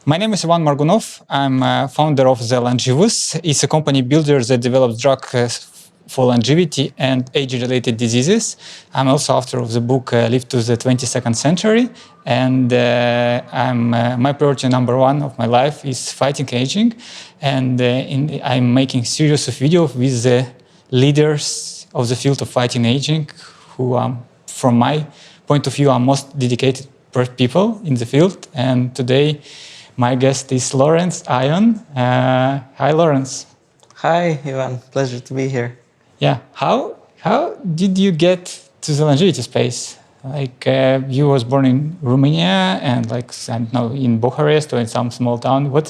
My name is Morgunov. I'm founder of the Longaevus. It's a company builder that develops drugs for longevity and age-related diseases. I'm also author of the book Live to the 22nd Century. And my priority number one of my life is fighting aging. And I'm making series of videos with the leaders of the field of fighting aging, who, from my point of view, are most dedicated people in the field. And today, my guest is Laurence Ion. Hi, Laurence. Hi, Ivan. Pleasure to be here. Yeah. How did you get to the longevity space? Like, you was born in Romania and, like, I don't know, in Bucharest or in some small town. What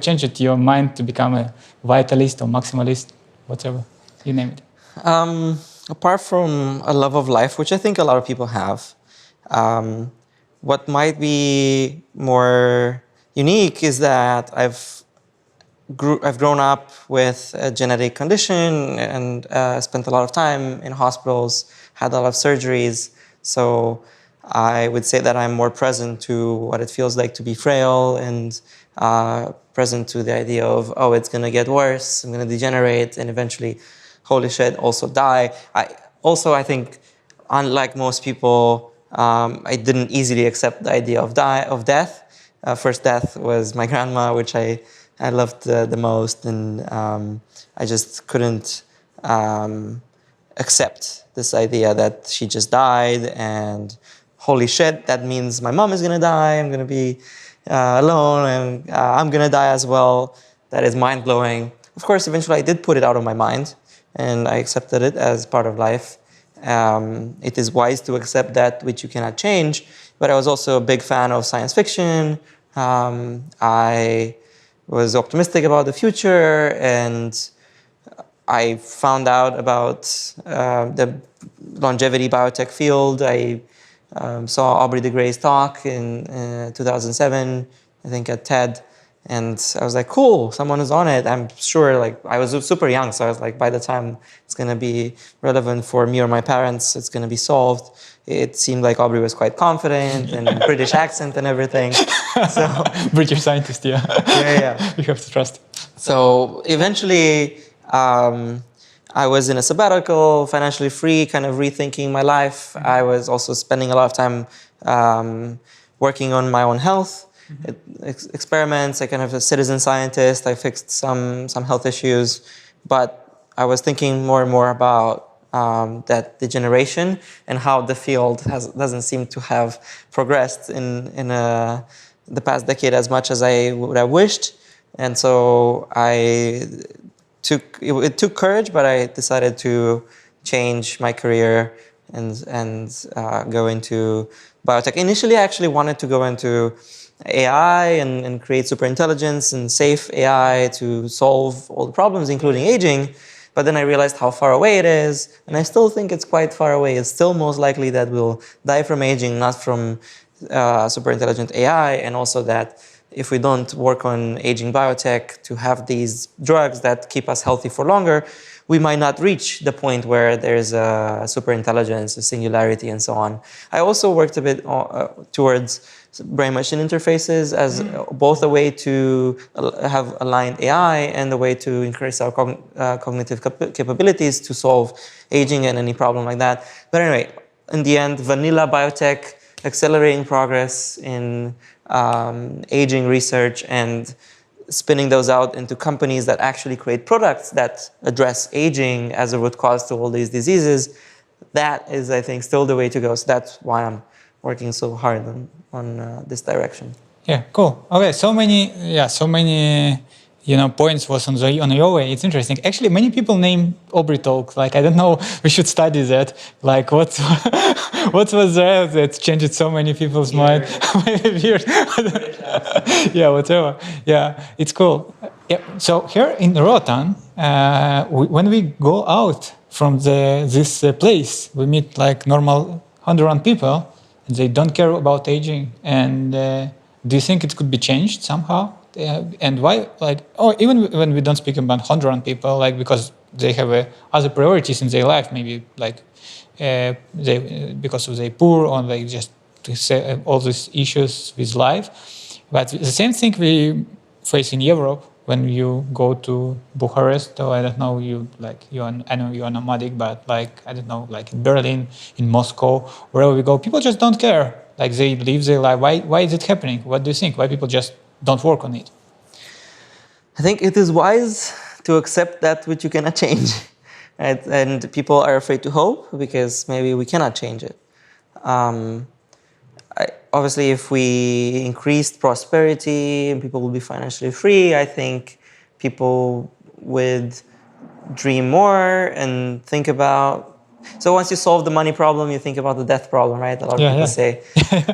changed your mind to become a vitalist or maximalist, whatever you name it? Apart from a love of life, which I think a lot of people have, what might be more unique is that I've grown up with a genetic condition and spent a lot of time in hospitals, had a lot of surgeries. So I would say that I'm more present to what it feels like to be frail and present to the idea of, oh, it's going to get worse, I'm going to degenerate, and eventually, holy shit, also die. I think, unlike most people, I didn't easily accept the idea of death. First death was my grandma, which I loved the most, and I just couldn't accept this idea that she just died, and holy shit, that means my mom is gonna die, I'm gonna be alone, and I'm gonna die as well. That is mind-blowing. Of course, eventually I did put it out of my mind, and I accepted it as part of life. It is wise to accept that which you cannot change, but I was also a big fan of science fiction. I was optimistic about the future, and I found out about the longevity biotech field. I saw Aubrey de Grey's talk in 2007, I think at TED, and I was like, cool, someone is on it. I'm sure, like, I was super young, so I was like, by the time it's going to be relevant for me or my parents, it's going to be solved. It seemed like Aubrey was quite confident and British accent and everything. So British scientist, yeah. Yeah. You have to trust. So eventually, I was in a sabbatical, financially free, kind of rethinking my life. I was also spending a lot of time working on my own health. Experiments, I kind of a citizen scientist. I fixed some health issues, but I was thinking more and more about that degeneration and how the field doesn't seem to have progressed in the past decade as much as I would have wished. And so it took courage, but I decided to change my career and go into biotech. Initially, I actually wanted to go into AI and create superintelligence and safe AI to solve all the problems, including aging. But then I realized how far away it is, and I still think it's quite far away. It's still most likely that we'll die from aging, not from superintelligent AI, and also that if we don't work on aging biotech to have these drugs that keep us healthy for longer, we might not reach the point where there's a superintelligence, a singularity, and so on. I also worked a bit towards brain-machine interfaces as both a way to have aligned AI and a way to increase our cognitive capabilities to solve aging and any problem like that. But anyway, in the end, vanilla biotech, accelerating progress in aging research and spinning those out into companies that actually create products that address aging as a root cause to all these diseases. That is, I think, still the way to go. So that's why I'm working so hard on this direction. Yeah, cool. Okay, so many points was on your way. It's interesting. Actually, many people name Aubrey talk. Like, I don't know, we should study that. Like, what was there that changed so many people's mind? Maybe weird. Yeah, whatever. Yeah, it's cool. Yeah. So here in Rotan, when we go out from this place, we meet like normal 101 people. And they don't care about aging. And do you think it could be changed somehow? And why? Like, even when we don't speak about 101 people, like, because they have other priorities in their life, maybe like because of they poor or like just to say all these issues with life. But the same thing we face in Europe when you go to Bucharest, or I don't know, I know you're nomadic, but like, I don't know, like in Berlin, in Moscow, wherever we go, people just don't care. Like they live their life. Why is it happening? What do you think? Why people just don't work on it? I think it is wise to accept that which you cannot change. Right? And people are afraid to hope because maybe we cannot change it. Obviously, if we increased prosperity and people will be financially free, I think people would dream more and think about. So once you solve the money problem, you think about the death problem, right? A lot of people say.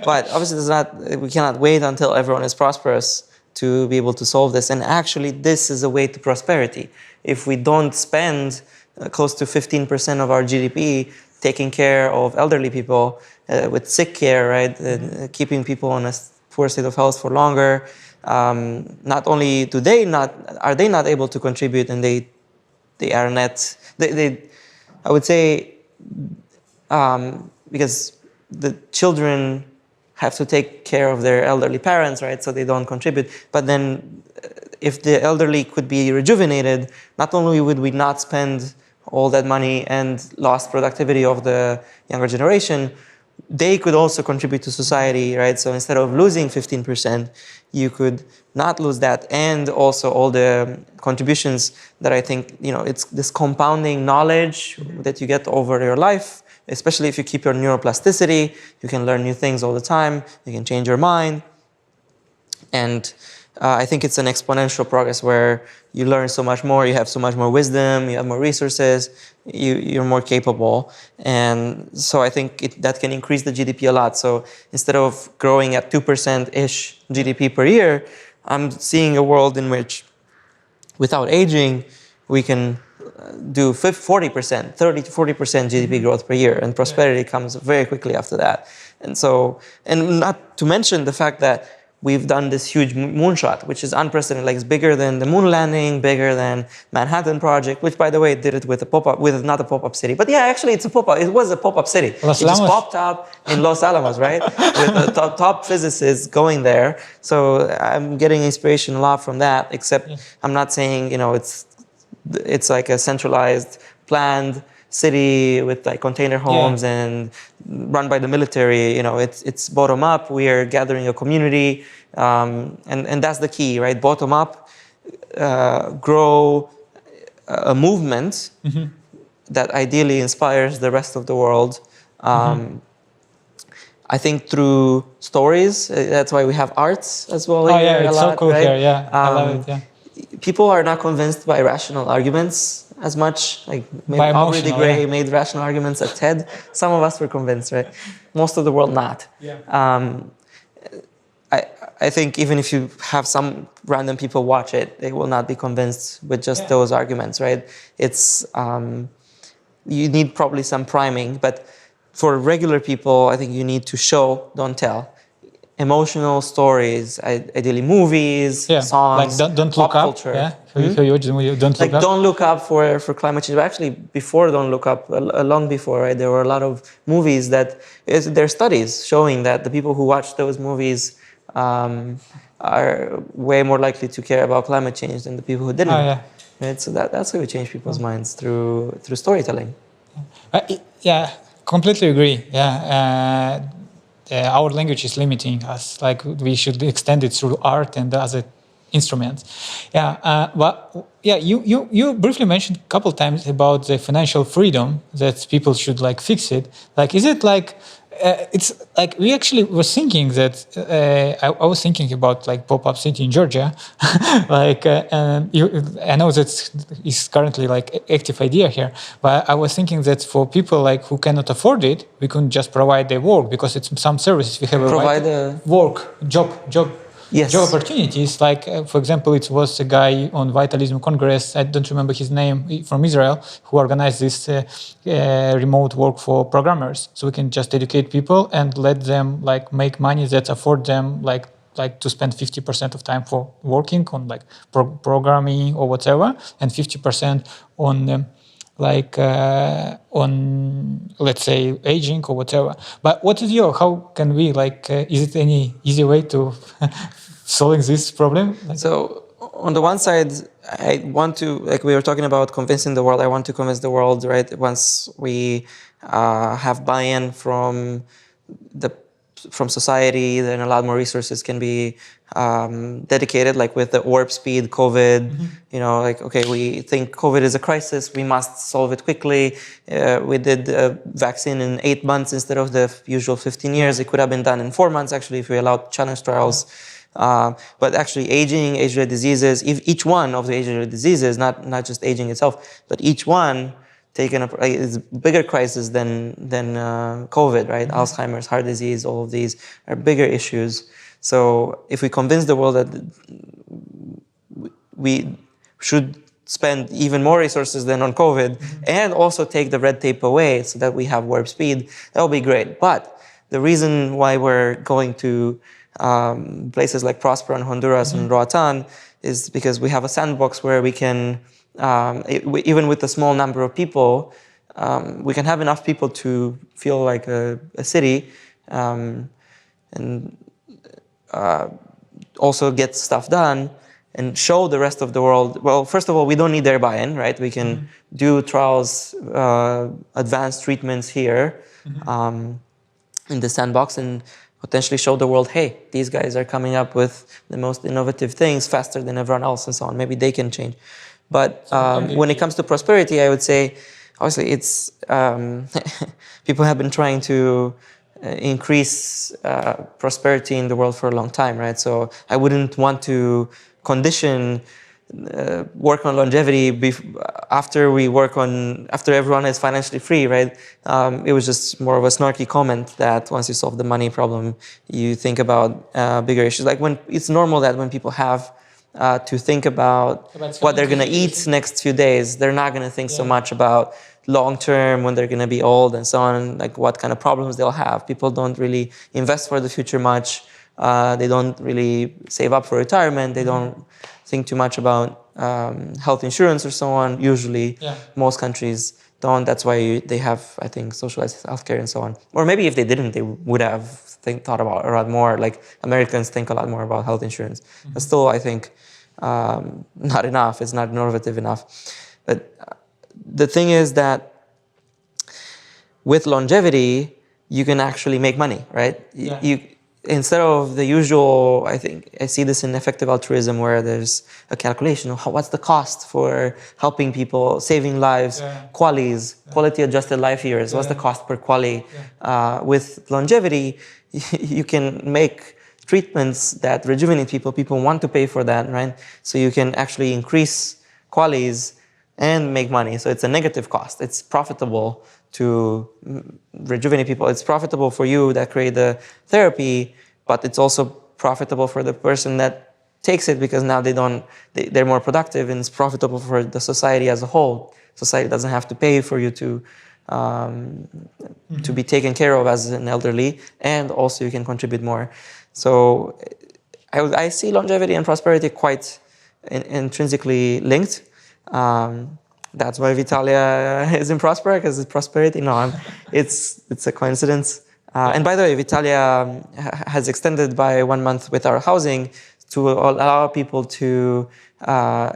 But obviously, we cannot wait until everyone is prosperous to be able to solve this. And actually, this is a way to prosperity. If we don't spend close to 15% of our GDP taking care of elderly people with sick care, right? Keeping people in a poor state of health for longer. Not only are they not able to contribute, and they are net. I would say because the children have to take care of their elderly parents, right? So they don't contribute. But then, if the elderly could be rejuvenated, not only would we not spend all that money and lost productivity of the younger generation, they could also contribute to society, right? So instead of losing 15%, you could not lose that, and also all the contributions that I think, it's this compounding knowledge that you get over your life, especially if you keep your neuroplasticity. You can learn new things all the time. You can change your mind. And I think it's an exponential progress where you learn so much more, you have so much more wisdom, you have more resources, you're more capable. And so I think that can increase the GDP a lot. So instead of growing at 2%-ish GDP per year, I'm seeing a world in which, without aging, we can do 40%, 30 to 40% GDP growth per year, and prosperity comes very quickly after that. And not to mention the fact that we've done this huge moonshot, which is unprecedented. Like, it's bigger than the moon landing, bigger than Manhattan Project, which, by the way, did it with not a pop-up city. But yeah, actually, it was a pop-up city. It just popped up in Los Alamos, right? With the top physicists going there. So I'm getting inspiration a lot from that, except I'm not saying, it's like a centralized, planned city with like container homes and run by the military. It's bottom up. We are gathering a community, and that's the key, right? Bottom up, grow a movement that ideally inspires the rest of the world. I think through stories. That's why we have arts as well. It's so cool here. Yeah, I love it. People are not convinced by rational arguments as much. Like, maybe Aubrey de Grey made rational arguments at TED. Some of us were convinced, right? Most of the world not. I think even if you have some random people watch it, they will not be convinced with just those arguments, right? It's you need probably some priming, but for regular people, I think you need to show, don't tell. Emotional stories, ideally movies, songs, like don't look pop up. culture. Don't look up for climate change. But actually, before Don't Look Up, long before, right, there were a lot of movies there are studies showing that the people who watch those movies are way more likely to care about climate change than the people who didn't. Right? So that's how we change people's minds through storytelling. Completely agree. Our language is limiting us. Like, we should extend it through art and other instruments. You briefly mentioned a couple times about the financial freedom that people should like fix it. Like, is it like it's like we actually were thinking that I was thinking about like pop-up city in Georgia. I know that is currently like active idea here, but I was thinking that for people like who cannot afford it, we couldn't just provide their work, because it's some services we have job opportunities. Like, for example, it was a guy on Vitalism Congress, I don't remember his name, from Israel, who organized this remote work for programmers. So we can just educate people and let them like make money that afford them like to spend 50% of time for working on like programming or whatever, and 50% on on, let's say, aging or whatever. But what is how can we is it any easy way to solving this problem? So on the one side, I want to, like we were talking about convincing the world, I want to convince the world, right? Once we have buy-in the from society, then a lot more resources can be dedicated, like with the warp speed COVID, you know, like, okay, we think COVID is a crisis, we must solve it quickly. We did a vaccine in 8 months instead of the usual 15 years. It could have been done in 4 months, actually, if we allowed challenge trials. But actually aging, age-related diseases, each one of the age-related diseases, not just aging itself, but each one taken up is a bigger crisis than COVID, right? Alzheimer's, heart disease, all of these are bigger issues. So if we convince the world that we should spend even more resources than on COVID and also take the red tape away so that we have warp speed, that will be great. But the reason why we're going to places like Prospera and Honduras and Roatan is because we have a sandbox where we can, even with a small number of people, we can have enough people to feel like a city and also get stuff done and show the rest of the world. Well, first of all, we don't need their buy-in, right? We can do trials, advanced treatments here in the sandbox and potentially show the world, hey, these guys are coming up with the most innovative things faster than everyone else and so on. Maybe they can change. But when it comes to prosperity, I would say, obviously, it's people have been trying to increase prosperity in the world for a long time, right? So I wouldn't want to condition work on longevity after everyone is financially free, right? It was just more of a snarky comment that once you solve the money problem, you think about bigger issues. Like when it's normal that when people have to think about what they're going to eat next few days, they're not going to think so much about long term when they're going to be old and so on, like what kind of problems they'll have. People don't really invest for the future much. They don't really save up for retirement. They don't think too much about health insurance or so on. Usually, most countries don't. That's why they have, I think, socialized healthcare and so on. Or maybe if they didn't, they would have thought about a lot more. Like Americans think a lot more about health insurance. But still, I think not enough. It's not innovative enough. But the thing is that with longevity, you can actually make money, right? Instead of the usual, I think I see this in effective altruism where there's a calculation of what's the cost for helping people, saving lives, quality adjusted life years, what's the cost per quality. With longevity, you can make treatments that rejuvenate people. People want to pay for that, right? So you can actually increase qualities and make money. So it's a negative cost. It's profitable to rejuvenate people. It's profitable for you that create the therapy, but it's also profitable for the person that takes it because now they're more productive, and it's profitable for the society as a whole. Society doesn't have to pay for you to be taken care of as an elderly, and also you can contribute more. So I see longevity and prosperity quite intrinsically linked. That's why Vitalia is in Prospera, because it's prosperity. No, it's a coincidence. And by the way, Vitalia has extended by 1 month with our housing to allow people to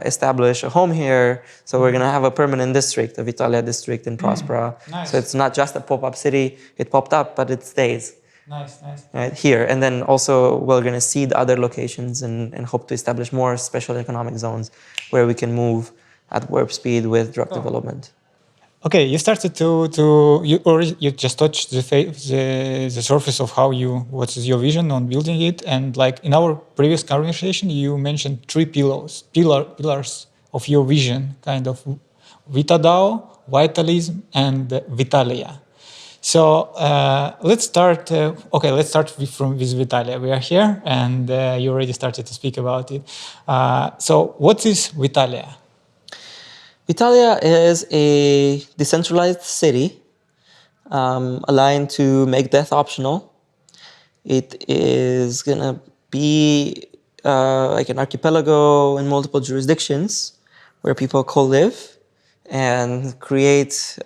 establish a home here. So we're going to have a permanent district, a Vitalia district in Prospera. Nice. So it's not just a pop-up city. It popped up, but it stays. Nice. Right here. And then also we're going to seed other locations and hope to establish more special economic zones where we can move at warp speed with drug development. Okay, you started you just touched the surface of what is your vision on building it, and like in our previous conversation, you mentioned 3 pillars of your vision, kind of VitaDAO, Vitalism, and Vitalia. So let's start. Let's start with Vitalia. We are here, and you already started to speak about it. So what is Vitalia? Vitalia is a decentralized city aligned to make death optional. It is going to be like an archipelago in multiple jurisdictions where people co-live and create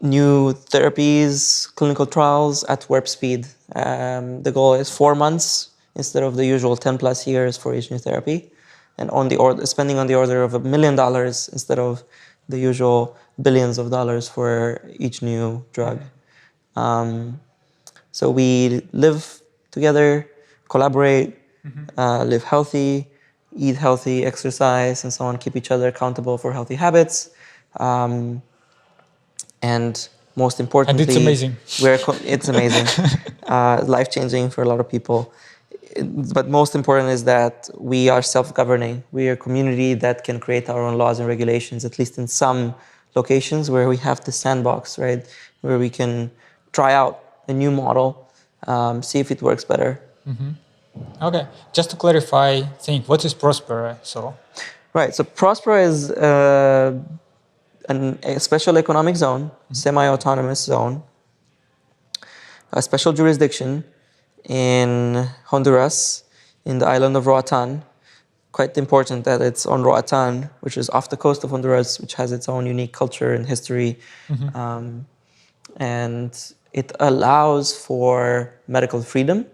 new therapies, clinical trials at warp speed. The goal is 4 months instead of the usual 10 plus years for each new therapy, and spending on the order of $1 million instead of the usual billions of dollars for each new drug. So we live together, collaborate, live healthy, eat healthy, exercise, and so on, keep each other accountable for healthy habits. And most importantly, And it's amazing. It's amazing, life-changing for a lot of people. But most important is that we are self-governing. We are a community that can create our own laws and regulations, at least in some locations where we have the sandbox, right? Where we can try out a new model, see if it works better. Okay, just to clarify, what is Prospera? Right, so Prospera is a special economic zone, semi-autonomous zone, a special jurisdiction in Honduras, in the island of Roatan. Quite important that it's on Roatan, which is off the coast of Honduras, which has its own unique culture and history. And it allows for medical freedom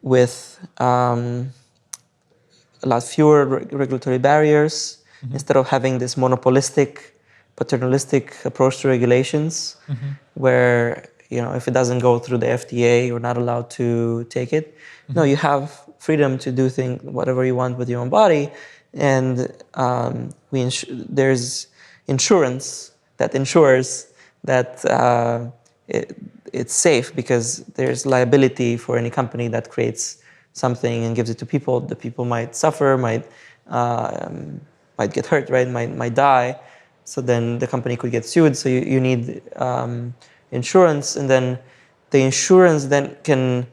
with a lot fewer regulatory barriers. Instead of having this monopolistic, paternalistic approach to regulations, where if it doesn't go through the FDA, you're not allowed to take it. No, you have freedom to do whatever you want with your own body, and there's insurance that ensures that it's safe, because there's liability for any company that creates something and gives it to people. The people might suffer, might get hurt, right? Might die. So then the company could get sued. So you need insurance, and then the insurance then can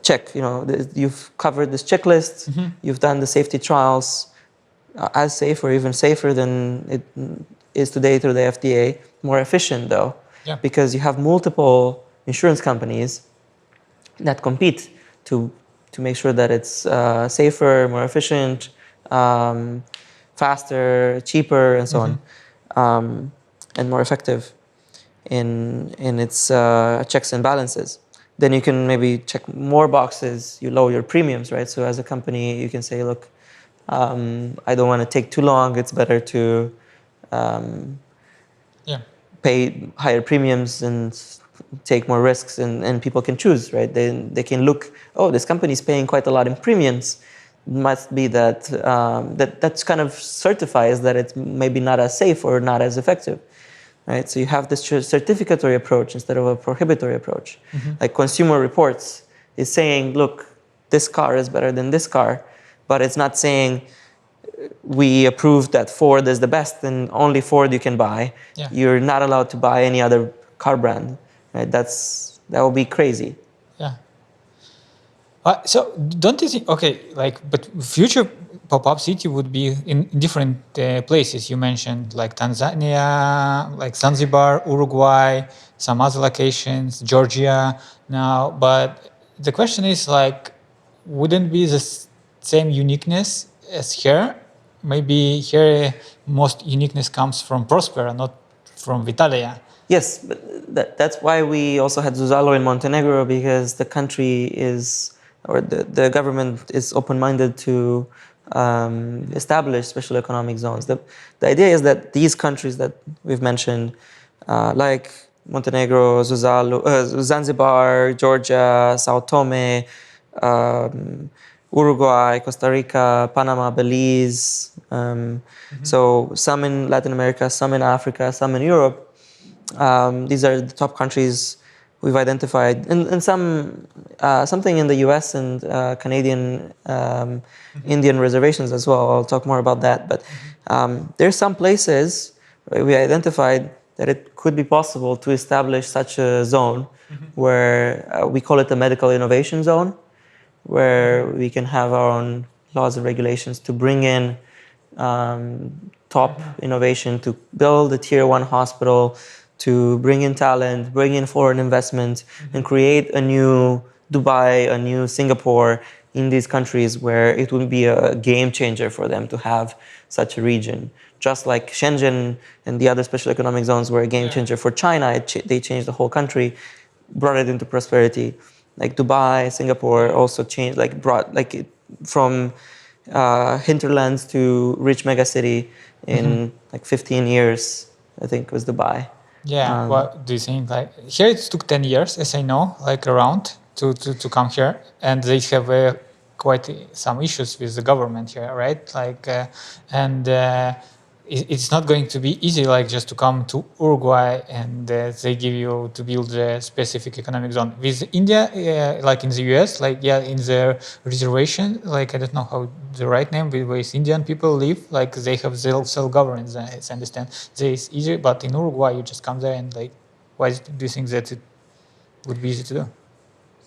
check. You've covered this checklist. You've done the safety trials, as safe or even safer than it is today through the FDA. More efficient though, because you have multiple insurance companies that compete to make sure that it's safer, more efficient, faster, cheaper, and so on, and more effective in its checks and balances. Then you can maybe check more boxes. You lower your premiums, right? So as a company, you can say, look, I don't want to take too long. It's better to pay higher premiums and take more risks, and people can choose, right? They can look, oh, this company is paying quite a lot in premiums. Must be that that's kind of certifies that it's maybe not as safe or not as effective, right? So you have this certificatory approach instead of a prohibitory approach. Like Consumer Reports is saying, look, this car is better than this car, but it's not saying we approve that Ford is the best and only Ford you can buy. You're not allowed to buy any other car brand, right? That would be crazy. So don't you think, but future pop-up city would be in different places. You mentioned like Tanzania, like Zanzibar, Uruguay, some other locations, Georgia now. But the question is, wouldn't be the same uniqueness as here? Maybe here most uniqueness comes from Prospera, not from Vitalia. Yes, but that's why we also had Zuzalo in Montenegro, because the country is, or the government is open-minded to establish special economic zones. The idea is that these countries that we've mentioned, like Montenegro, Zanzibar, Georgia, Sao Tome, Uruguay, Costa Rica, Panama, Belize, so some in Latin America, some in Africa, some in Europe. These are the top countries we've identified, and something in the US and Canadian, Indian reservations as well. I'll talk more about that. But there's some places we identified that it could be possible to establish such a zone, where we call it a medical innovation zone, where we can have our own laws and regulations to bring in top innovation, to build a tier 1 hospital, to bring in talent, bring in foreign investment, and create a new Dubai, a new Singapore in these countries, where it would be a game changer for them to have such a region. just like Shenzhen and the other special economic zones were a game changer for China. They changed the whole country, brought it into prosperity. Like Dubai, Singapore also changed, like brought like it from hinterlands to rich megacity in like 15 years, I think was Dubai. Yeah. What do you think? Like here, it took 10 years, as I know, like around to come here, and they have quite some issues with the government here, right? Like, and it's not going to be easy, like just to come to Uruguay and they give you to build a specific economic zone. With India, like in the US, like in the reservation, like I don't know how the right name, where Indian people live, like they have self-governance. I understand. It's easier, but in Uruguay, you just come there and like, why do you think that it would be easy to do?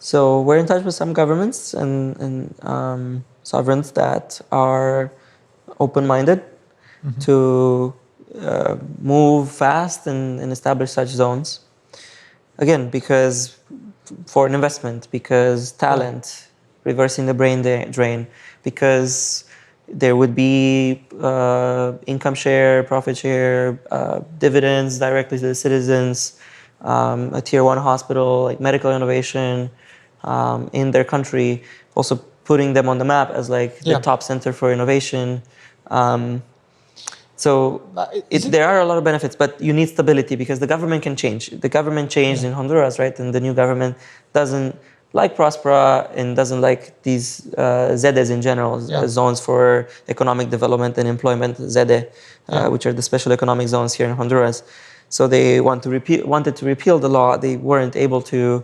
So we're in touch with some governments and sovereigns that are open-minded to move fast and establish such zones. Again, because for an investment, because talent, reversing the brain drain, because there would be income share, profit share, dividends directly to the citizens, a tier 1 hospital, like medical innovation in their country, also putting them on the map as like the top center for innovation. So there are a lot of benefits, but you need stability because the government can change. The government changed in Honduras, right? And the new government doesn't like Prospera and doesn't like these ZEDEs in general, zones for economic development and employment, ZEDE, which are the special economic zones here in Honduras. So they wanted to repeal the law. They weren't able to.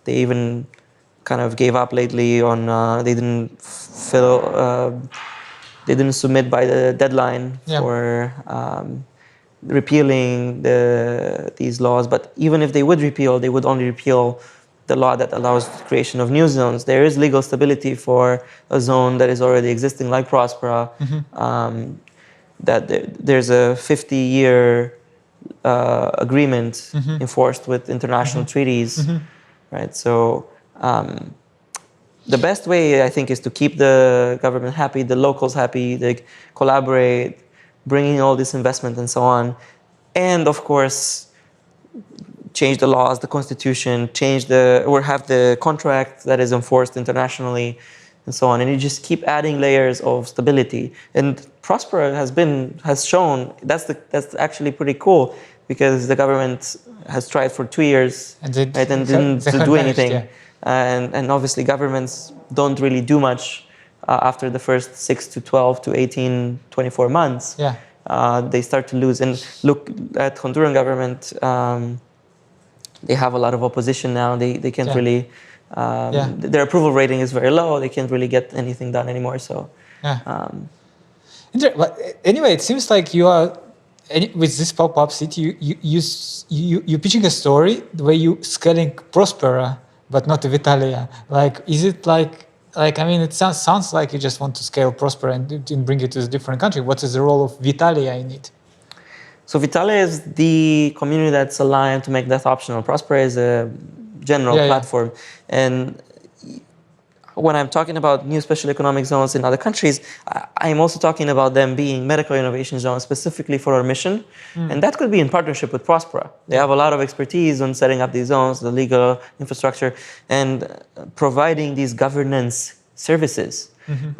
They even kind of gave up lately on. They didn't They didn't submit by the deadline for repealing these laws. But even if they would repeal, they would only repeal the law that allows the creation of new zones. There is legal stability for a zone that is already existing, like Prospera. That there's a 50-year agreement enforced with international treaties, right? So. The best way, I think, is to keep the government happy, the locals happy, they collaborate, bringing all this investment and so on. And of course, change the laws, the constitution, or have the contract that is enforced internationally and so on. And you just keep adding layers of stability. And Prospera has shown, that's actually pretty cool because the government has tried for 2 years and didn't do anything. And obviously governments don't really do much after the first 6 to 12 to 18, 24 months. They start to lose. And look at Honduran government, they have a lot of opposition now. They can't really, their approval rating is very low. They can't really get anything done anymore. So, but anyway, it seems like you are, with this pop-up city, you're pitching a story where you scaling Prospera, but not Vitalia. Like, is it like I mean, it sounds like you just want to scale Prospera and bring it to a different country. What is the role of Vitalia in it? So Vitalia is the community that's aligned to make that optional. Prospera is a general platform. And when I'm talking about new special economic zones in other countries, I'm also talking about them being medical innovation zones specifically for our mission. And that could be in partnership with Prospera. They have a lot of expertise on setting up these zones, the legal infrastructure, and providing these governance services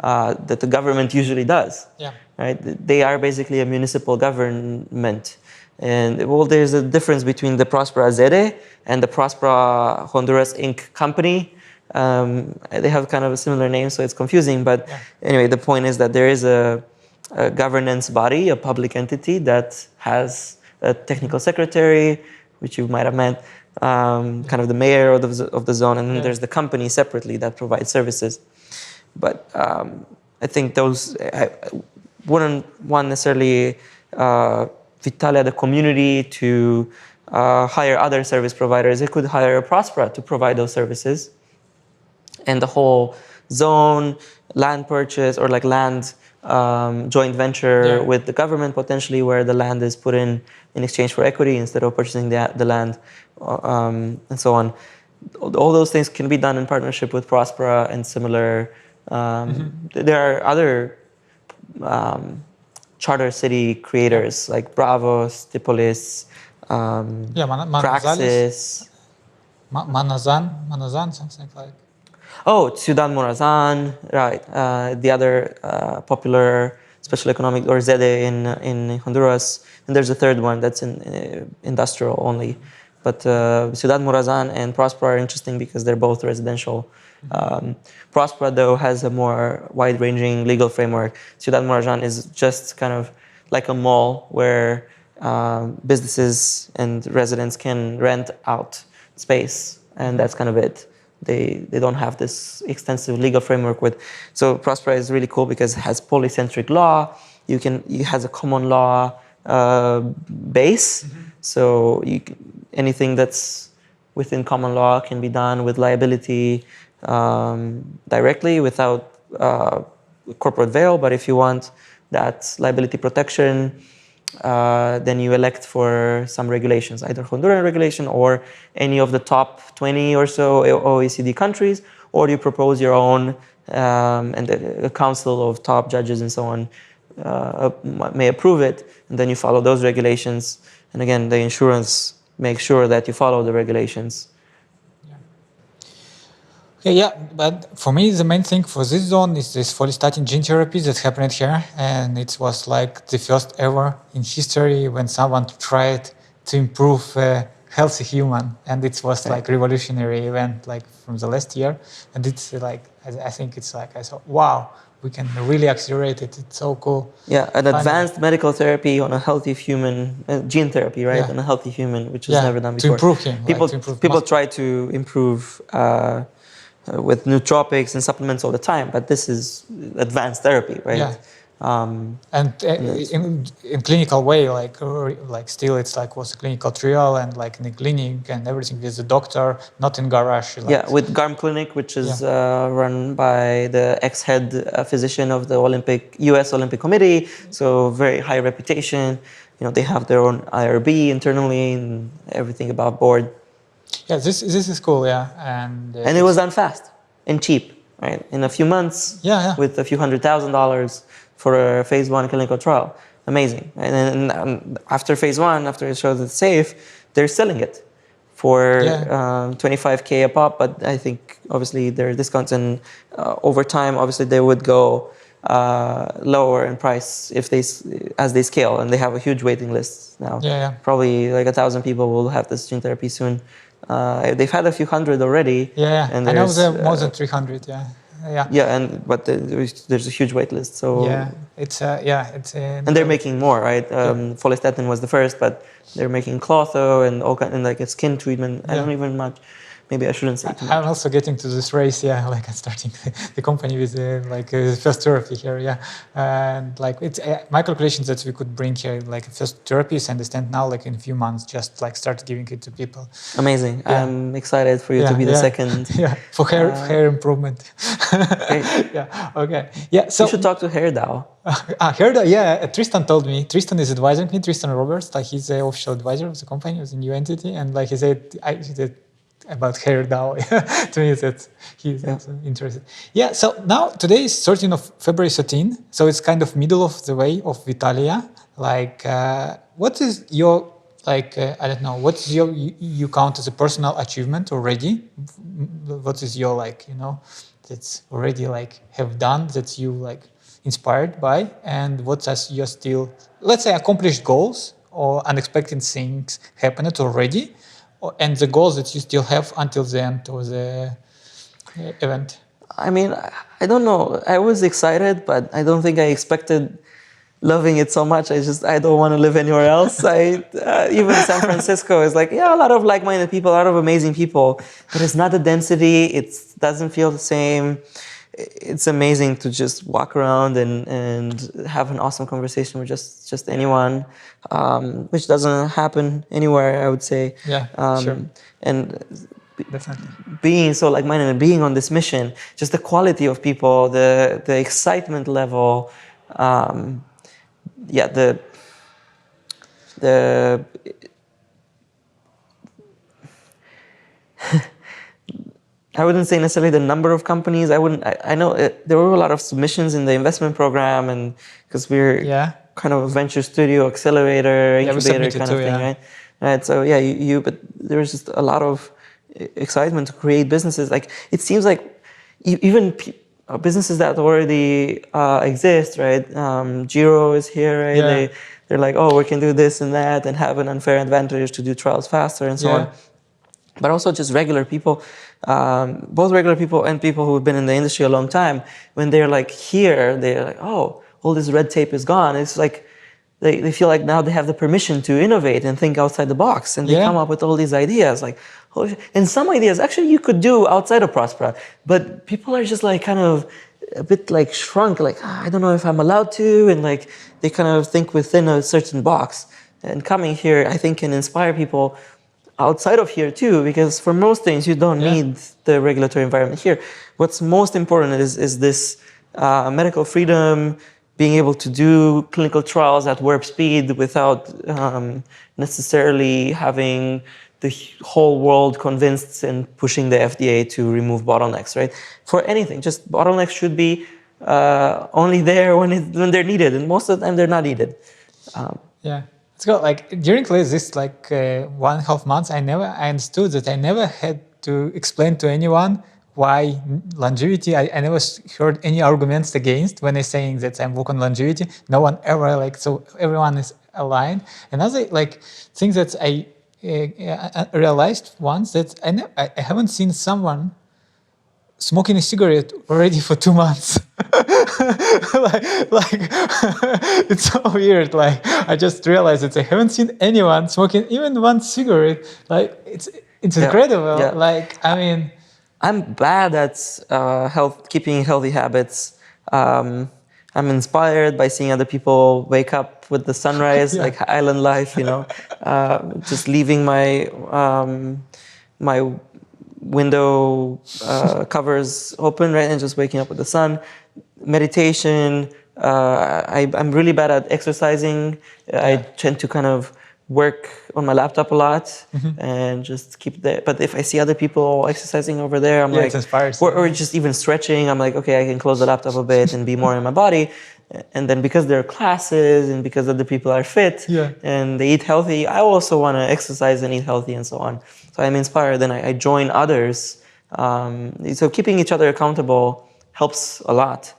that the government usually does. Right? They are basically a municipal government. And well, there's a difference between the Prospera ZEDE and the Prospera Honduras Inc. company. They have kind of a similar name, so it's confusing. But anyway, the point is that there is a governance body, a public entity that has a technical secretary, which you might have met, kind of the mayor of the zone, and then there's the company separately that provides services. But I think those wouldn't want necessarily Vitalia, the community, to hire other service providers. They could hire Prospera to provide those services. And the whole zone, land purchase, or like land joint venture with the government potentially, where the land is put in exchange for equity instead of purchasing the land, and so on. All those things can be done in partnership with Prospera and similar. There are other charter city creators like Bravo, Stipolis, Praxis. Manazan, something like. Oh, Ciudad Morazan, right. The other popular special economic, or ZE in Honduras. And there's a third one that's in industrial only. But Ciudad Morazan and Prospera are interesting because they're both residential. Prospera, though, has a more wide-ranging legal framework. Ciudad Morazan is just kind of like a mall where businesses and residents can rent out space, and that's kind of it. They don't have this extensive legal framework with. So Prospera is really cool because it has polycentric law. It has a common law base. So anything that's within common law can be done with liability directly without corporate veil. But if you want that liability protection, then you elect for some regulations, either Honduran regulation or any of the top 20 or so OECD countries, or you propose your own, and a council of top judges and so on may approve it, and then you follow those regulations. And again, the insurance makes sure that you follow the regulations. Okay, yeah, but for me, the main thing for this zone is this follistatin gene therapy that happened here. And it was like the first ever in history when someone tried to improve a healthy human. And it was like revolutionary event like from the last year. And it's like, I think it's like, I thought, wow, we can really accelerate it. It's so cool. Yeah, an advanced medical therapy on a healthy human, gene therapy, right? On a healthy human, which was never done before. To improve him. People try to improve with nootropics and supplements all the time, but this is advanced therapy, right? Yeah. In clinical way, like still it's like was a clinical trial and like in the clinic and everything with the doctor, not in garage. Like, with GARM Clinic, which is run by the ex-head physician of the U.S. Olympic Committee, so very high reputation. You know, they have their own IRB internally and everything above board. Yeah, this is cool, yeah. And it was done fast and cheap, right? In a few months, with a few $100,000 for a phase 1 clinical trial. Amazing. And then after phase 1, after it shows it's safe, they're selling it for $25K a pop. But I think obviously there are discounts, and over time, obviously they would go lower in price as they scale, and they have a huge waiting list now. Probably like 1,000 people will have this gene therapy soon. They've had a few hundred already. And I know there are more than 300. But there's a huge wait list. So it's and they're making more, right? Follistatin was the first, but they're making clotho and all kind, and like a skin treatment. I don't even much. Maybe I shouldn't say too much. I'm also getting to this race, like I'm starting the company with first therapy here, and like it's my calculations that we could bring here like first therapies. I understand now, like in a few months, just like start giving it to people. Amazing! I'm excited for you to be the second. For hair improvement. So you should talk to HairDAO. HairDAO, Tristan told me. Tristan is advising me. Tristan Roberts, like he's the official advisor of the company, of the new entity, and like he said, about HairDAO to me that he's interested. So now today is 13th of February 13, so it's kind of middle of the way of Vitalia. Like what is your I don't know, what's your you count as a personal achievement already? What is your that's already have done that you inspired by, and what has your still, let's say, accomplished goals or unexpected things happened already? And the goals that you still have until the end of the event? I mean, I don't know. I was excited, but I don't think I expected loving it so much. I don't want to live anywhere else. Even San Francisco is a lot of like-minded people, a lot of amazing people, but it's not the density. It doesn't feel the same. It's amazing to just walk around and have an awesome conversation with just anyone, which doesn't happen anywhere, I would say. Sure. And definitely being so like-minded and being on this mission, just the quality of people, the excitement level, I wouldn't say necessarily the number of companies. I know there were a lot of submissions in the investment program, and because we're kind of venture studio, accelerator, incubator kind of thing, right? Right. So yeah, but there's just a lot of excitement to create businesses. Like it seems like even businesses that already exist, right? Giro is here, right? Yeah. They're like, oh, we can do this and that and have an unfair advantage to do trials faster and so on. But also just regular people, both regular people and people who have been in the industry a long time, when they're like here, they're like, oh, all this red tape is gone. It's like they feel like now they have the permission to innovate and think outside the box, and they come up with all these ideas. Like, and some ideas actually you could do outside of Prospera, but people are just like kind of a bit like shrunk, like I don't know if I'm allowed to, and like they kind of think within a certain box. And coming here, I think, can inspire people outside of here too, because for most things you don't need the regulatory environment here. What's most important is this medical freedom, being able to do clinical trials at warp speed without necessarily having the whole world convinced and pushing the FDA to remove bottlenecks, right? For anything, just bottlenecks should be only there when they're needed, and most of the time they're not needed. So like during this 1.5 months, I understood that I never had to explain to anyone why longevity. I never heard any arguments against when I'm saying that I'm working on longevity. No one ever so everyone is aligned. Another thing that I realized once that I haven't seen someone smoking a cigarette already for 2 months. It's so weird. Like I just realized that I haven't seen anyone smoking even one cigarette. Like it's incredible. Yeah. Like I mean, I'm bad at keeping healthy habits. I'm inspired by seeing other people wake up with the sunrise, like island life. Just leaving my my window covers open, right, and just waking up with the sun. Meditation. I'm really bad at exercising. I tend to kind of work on my laptop a lot and just keep that. But if I see other people exercising over there, I'm like, it inspires or just even stretching, I'm like, okay, I can close the laptop a bit and be more in my body. And then because there are classes and because other people are fit and they eat healthy, I also want to exercise and eat healthy and so on. So I'm inspired and I join others. So keeping each other accountable helps a lot.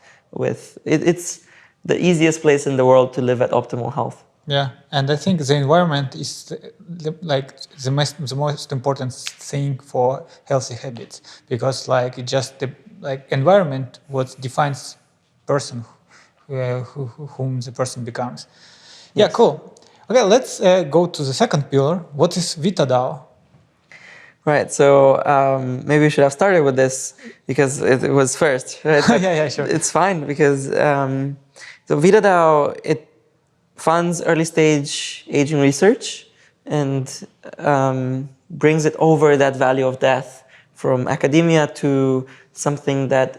It's the easiest place in the world to live at optimal health. Yeah, and I think the environment is the most important thing for healthy habits, because environment what defines person whom the person becomes. Yeah, cool. Okay, let's go to the second pillar. What is VitaDAO? Right, so maybe we should have started with this because it was first, right? Yeah, sure. It's fine because so VitaDAO, it funds early stage aging research and brings it over that valley of death from academia to something that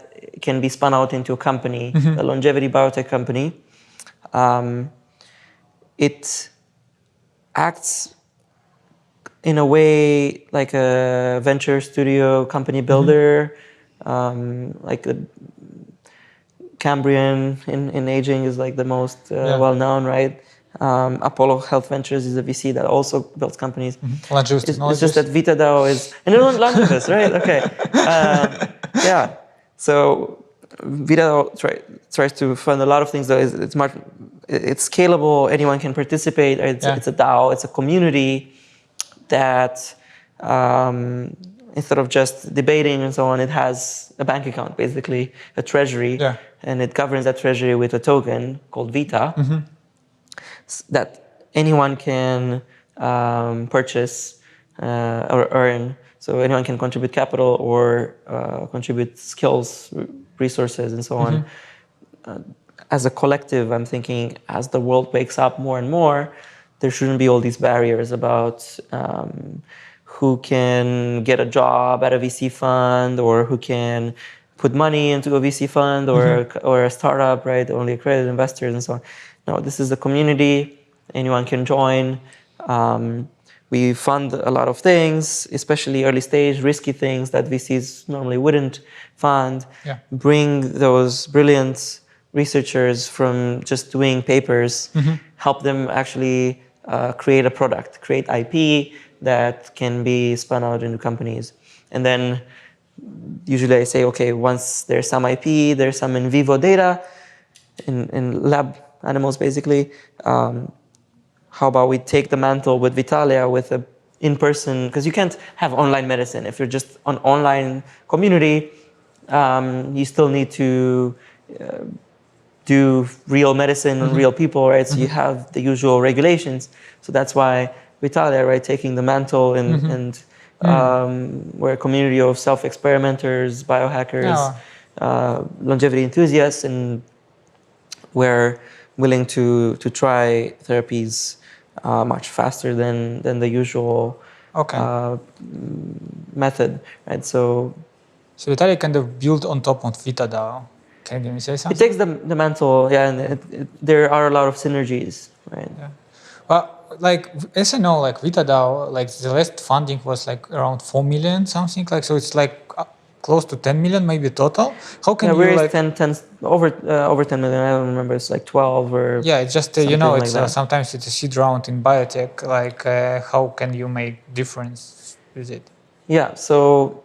can be spun out into a company, a longevity biotech company. It acts in a way like a venture studio company builder, like the Cambrian in aging is like the most well-known, right? Apollo Health Ventures is a VC that also builds companies. Longaevus Technologies. It's just that VitaDAO is, and Longaevus, right? Okay. So VitaDAO tries to fund a lot of things. Though it's scalable. Anyone can participate. It's a DAO. It's a community that instead of just debating and so on, it has a bank account, basically a treasury, and it governs that treasury with a token called Vita that anyone can purchase or earn. So anyone can contribute capital or contribute skills, resources, and so on. As a collective, I'm thinking as the world wakes up more and more, there shouldn't be all these barriers about who can get a job at a VC fund or who can put money into a VC fund or a startup, right? Only accredited investors and so on. No, this is a community. Anyone can join. We fund a lot of things, especially early stage, risky things that VCs normally wouldn't fund. Bring those brilliant researchers from just doing papers, help them actually create a product, create IP that can be spun out into companies. And then usually I say, okay, once there's some IP, there's some in vivo data, in lab animals basically, how about we take the mantle with Vitalia with a in-person, because you can't have online medicine. If you're just an online community, you still need to do real medicine on real people, right? So you have the usual regulations. So that's why Vitalia, right, taking the mantle and we're a community of self-experimenters, biohackers, longevity enthusiasts, and we're willing to try therapies much faster than the usual method, right? So Vitalia kind of built on top of VitaDAO. Can you say something? it takes the mantle, yeah, and there are a lot of synergies, right? Yeah. Well, like as I know, like VitaDAO, like the last funding was like around 4 million something, like so it's like close to 10 million maybe total. How can you we're like 10 over 10 million? I don't remember. It's like 12 or yeah. It's just you know, it's like sometimes it's a seed round in biotech. Like how can you make difference with it? Yeah, so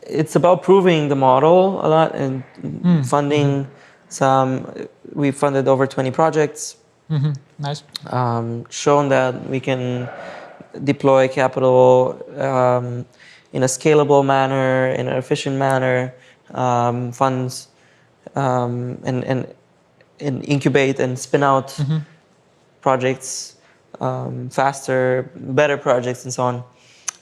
it's about proving the model a lot and funding some. We funded over 20 projects. Nice. Shown that we can deploy capital in a scalable manner, in an efficient manner, funds and incubate and spin out projects faster, better projects, and so on.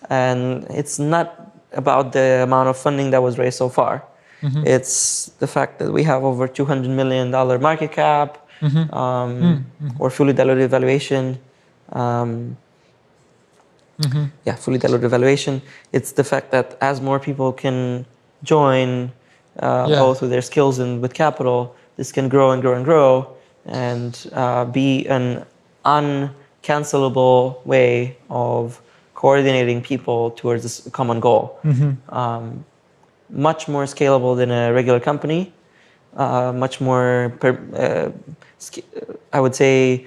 And it's not about the amount of funding that was raised so far. It's the fact that we have over $200 million market cap, or fully diluted valuation. Yeah, fully diluted valuation. It's the fact that as more people can join, both with their skills and with capital, this can grow and grow and grow, and be an uncancelable way of coordinating people towards this common goal. Much more scalable than a regular company. Much more, I would say,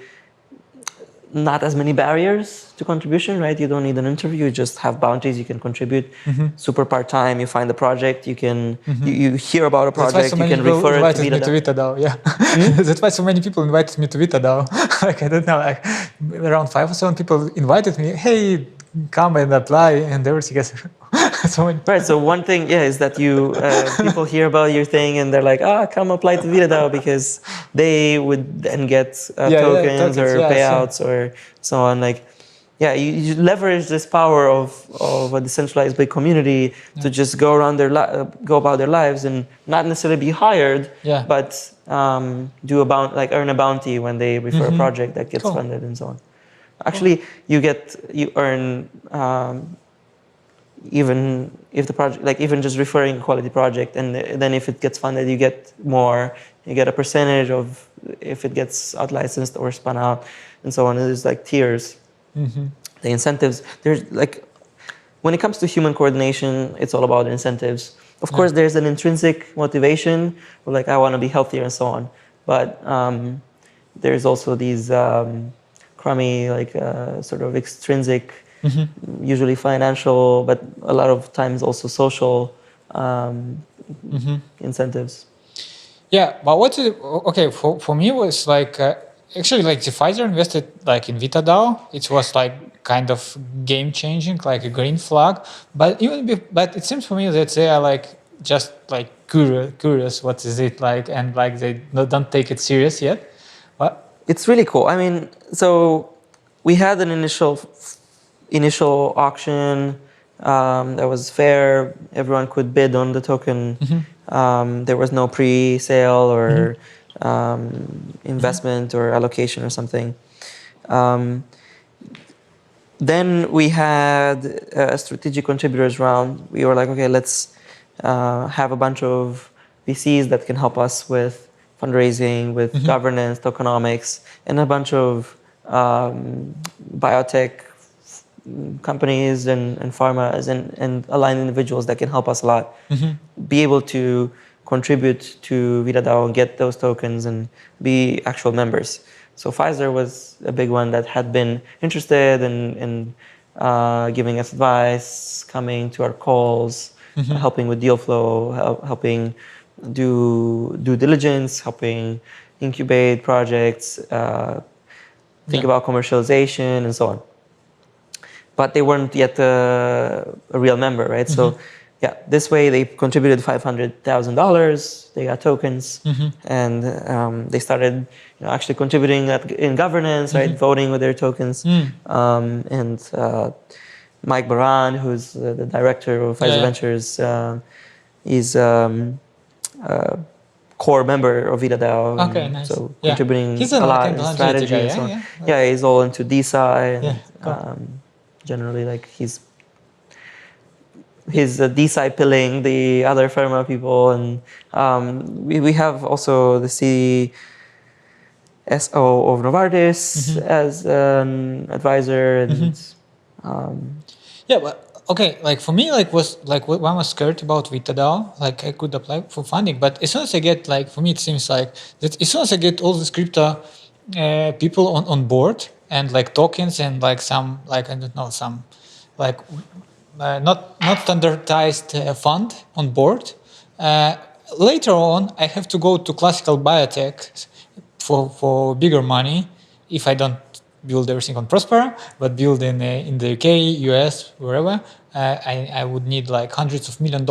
not as many barriers to contribution, right? You don't need an interview, you just have bounties, you can contribute. Super part-time, you find the project, you can, you hear about a project, you can refer it to VitaDAO. Yeah. That's why so many people invited me to VitaDAO. Like, I don't know, like around 5 or 7 people invited me, hey, come and apply and everything else. So many. Right, so one thing, is that you, people hear about your thing and they're like, come apply to VitaDAO because they would then get tokens or payouts or so on. Like, you leverage this power of a decentralized big community to just go around go about their lives and not necessarily be hired, but do earn a bounty when they refer a project that gets funded and so on. Actually, you earn even if the project, like even just referring a quality project, and then if it gets funded, you get more. You get a percentage of if it gets out licensed or spun out, and so on. There's like tiers. The incentives. There's like when it comes to human coordination, it's all about incentives. Of course, there's an intrinsic motivation, or like I want to be healthier and so on. But there's also these crummy, like sort of extrinsic. Usually financial, but a lot of times also social incentives. Yeah, but what's it? Okay, for me it was like actually like the Pfizer invested like in VitaDAO. It was like kind of game changing, like a green flag. But but it seems for me that they are like just like curious. What is it like? And like they don't take it serious yet. But it's really cool. I mean, so we had an initial auction that was fair. Everyone could bid on the token. There was no pre-sale or investment or allocation or something. Then we had a strategic contributors round. We were like, okay, let's have a bunch of VCs that can help us with fundraising, with governance, tokenomics, and a bunch of biotech companies and pharmas and aligned individuals that can help us a lot be able to contribute to VitaDAO and get those tokens and be actual members. So Pfizer was a big one that had been interested in giving us advice, coming to our calls, helping with deal flow, helping do due diligence, helping incubate projects, think about commercialization and so on. But they weren't yet a real member, right? So yeah, this way they contributed $500,000. They got tokens, and they started actually contributing in governance, right? Voting with their tokens. And Mike Baran, who's the director of Pfizer Ventures, is core member of VitaDAO. Okay, nice. So contributing he's a lot like in strategy guy, and so on. yeah. He's all into DeSci and cool. generally like he's DeSci pilling the other pharma people, and we have also the CSO of Novartis as an advisor, and yeah, but okay, like for me, like was like when I was scared about VitaDAO, like I could apply for funding, but as soon as I get like for me it seems like that as soon as I get all these crypto people on board and like tokens and like some like I don't know some like not standardized fund on board. Later on, I have to go to classical biotech for bigger money if I don't build everything on Prospera, but build in the UK, US, wherever. I would need like hundreds of $millions.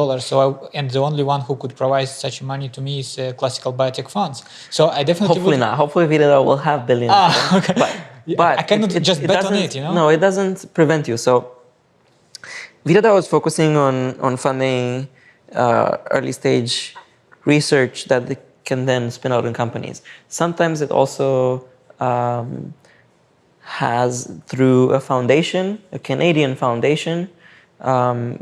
And the only one who could provide such money to me is classical biotech funds. So I definitely hopefully not. Hopefully VitaDAO will have billions. Okay. But I cannot just bet on it, No, it doesn't prevent you. So VitaDAO is focusing on funding early stage research that they can then spin out in companies. Sometimes it also has through a foundation, a Canadian foundation,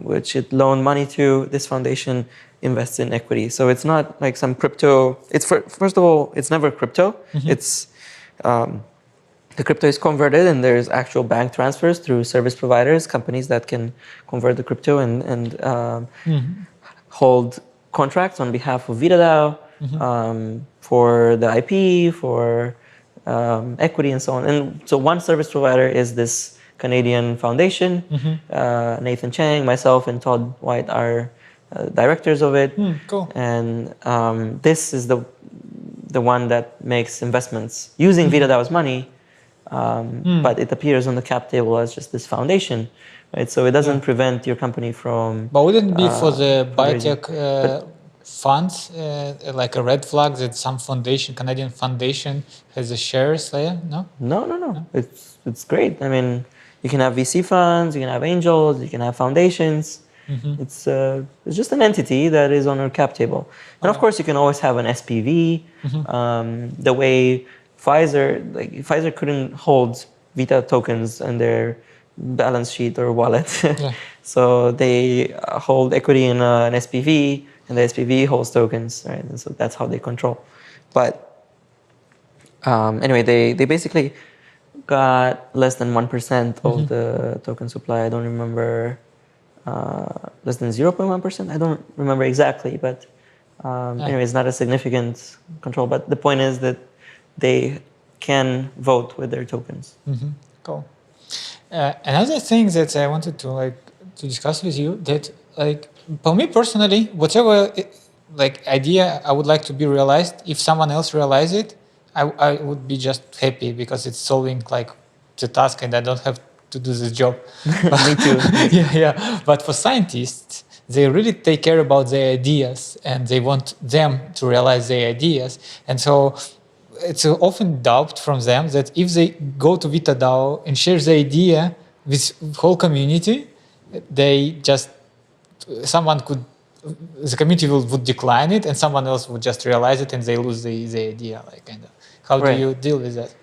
which it loaned money to. This foundation invests in equity. So it's not like some crypto. It's first of all, it's never crypto. It's the crypto is converted, and there's actual bank transfers through service providers, companies that can convert the crypto and hold contracts on behalf of VitaDAO for the IP, for equity, and so on. And so one service provider is this Canadian foundation. Nathan Chang, myself, and Todd White are directors of it. Cool. And this is the one that makes investments using VitaDAO's money. But it appears on the cap table as just this foundation, right? So it doesn't prevent your company from. But wouldn't it be for the biotech funds like a red flag that some foundation, Canadian foundation, has a shares there? No. No. It's great. I mean, you can have VC funds, you can have angels, you can have foundations. It's just an entity that is on our cap table, and of course you can always have an SPV. The way Pfizer couldn't hold Vita tokens in their balance sheet or wallet. So they hold equity in an SPV, and the SPV holds tokens, right? And so that's how they control. But anyway, they basically got less than 1% of the token supply. I don't remember, less than 0.1%. I don't remember exactly, but anyway, it's not a significant control. But the point is that they can vote with their tokens. Cool. Another thing that I wanted to discuss with you, that for me personally, whatever idea I would like to be realized, if someone else realize it, I would be just happy because it's solving the task and I don't have to do this job. Me too. Yeah. But for scientists, they really take care about their ideas and they want them to realize their ideas. And so it's often doubt from them that if they go to VitaDAO and share the idea with whole community, the community would decline it and someone else would just realize it and they lose the idea. How do you deal with that?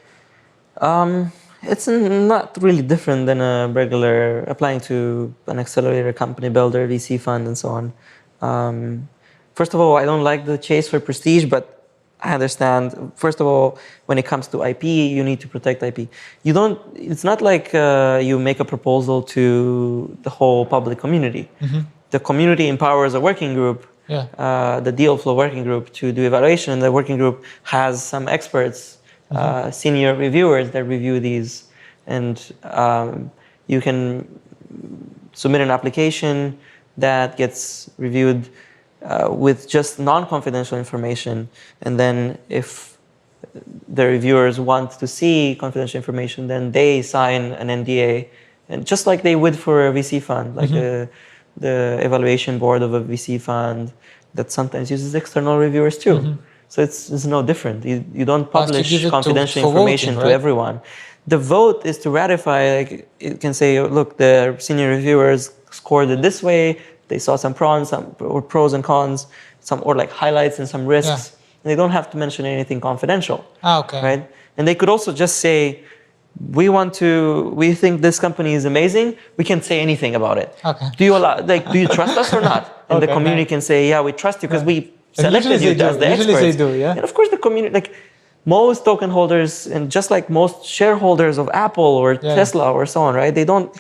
It's not really different than a regular applying to an accelerator, company builder, VC fund, and so on. First of all, I don't like the chase for prestige, but I understand. First of all, when it comes to IP, you need to protect IP. It's not like you make a proposal to the whole public community. The community empowers a working group, the deal flow working group to do evaluation. And the working group has some experts, senior reviewers that review these, and you can submit an application that gets reviewed with just non-confidential information, and then if the reviewers want to see confidential information, then they sign an NDA, and just like they would for a VC fund, like the evaluation board of a VC fund that sometimes uses external reviewers too. So it's no different. You don't publish confidential information to everyone. The vote is to ratify. Like, it can say, look, the senior reviewers scored it this way. They saw some pros and cons, or like highlights and some risks. And they don't have to mention anything confidential. Right? And they could also just say, we think this company is amazing. We can't say anything about it. Do you trust us or not? And the community can say, yeah, we trust you because we selected you as the experts. They do, And of course the community, like most token holders and just like most shareholders of Apple or Tesla or so on, right? They don't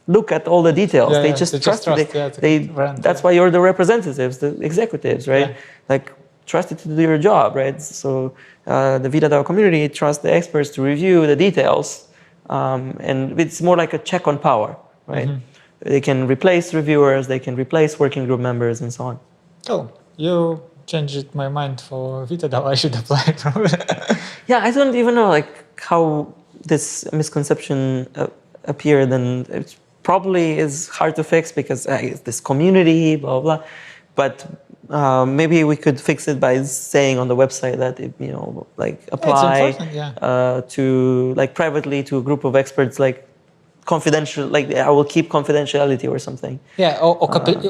look at all the details. They just trust. That's why you're the representatives, the executives, right? Like trusted to do your job, right? So the VitaDAO community trusts the experts to review the details, and it's more like a check on power, right? They can replace reviewers, they can replace working group members, and so on. Cool. You changed my mind for VitaDAO. I should apply probably. Yeah, I don't even know like how this misconception appeared, and it probably is hard to fix because it's this community, blah blah. But maybe we could fix it by saying on the website that like apply to like privately to a group of experts, like confidential, like I will keep confidentiality or something. Yeah, or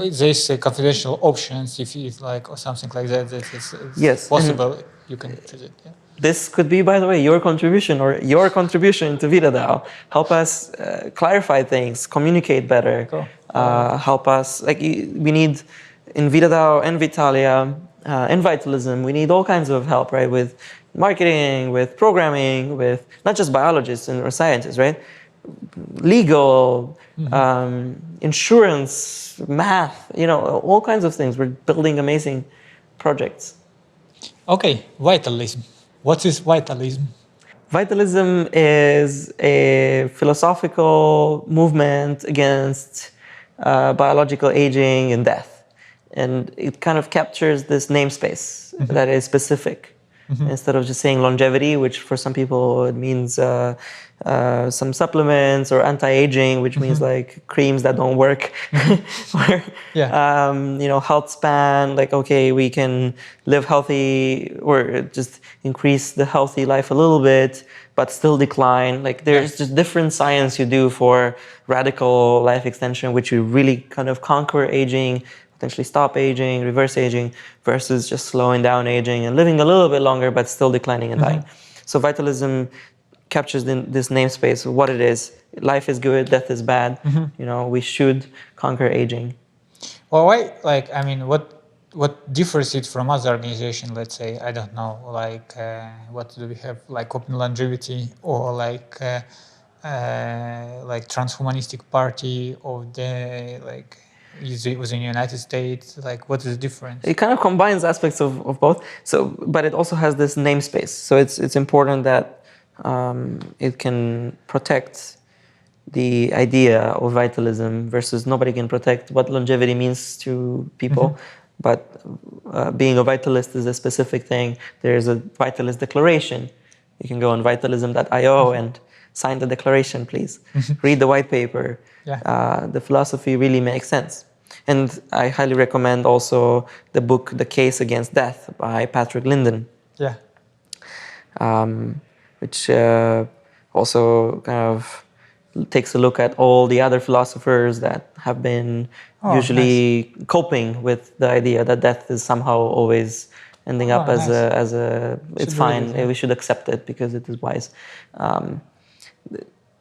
there's confidential options if you like or something like that. That is possible. You can choose it. Yeah. This could be, by the way, your contribution to VitaDAO. Help us clarify things, communicate better. Cool. Help us, like we need in VitaDAO and Vitalia and Vitalism, we need all kinds of help, right? With marketing, with programming, with not just biologists or scientists, right? Legal, insurance, math, all kinds of things. We're building amazing projects. Okay, Vitalism. What is Vitalism? Vitalism is a philosophical movement against biological aging and death. And it kind of captures this namespace that is specific. Instead of just saying longevity, which for some people it means some supplements, or anti-aging, which means like creams that don't work, or health span, like okay, we can live healthy or just increase the healthy life a little bit, but still decline. Like there's just different science you do for radical life extension, which you really kind of conquer aging, potentially stop aging, reverse aging, versus just slowing down aging and living a little bit longer, but still declining and dying. So Vitalism captures this namespace of what it is. Life is good, death is bad. We should conquer aging. Well, why? Like, I mean, what differs it from other organizations? Let's say, I don't know, like, what do we have? Like Open Longevity, or like Transhumanistic Party of the like. It was in the United States. Like, what is the difference? It kind of combines aspects of both. So, but it also has this namespace. So it's important that it can protect the idea of vitalism versus nobody can protect what longevity means to people. But being a vitalist is a specific thing. There's a vitalist declaration. You can go on vitalism.io and sign the declaration, please. Read the white paper. The philosophy really makes sense. And I highly recommend also the book, The Case Against Death by Patrick Linden. Which also kind of takes a look at all the other philosophers that have been usually coping with the idea that death is somehow always ending up as a it's fine, we should accept it because it is wise.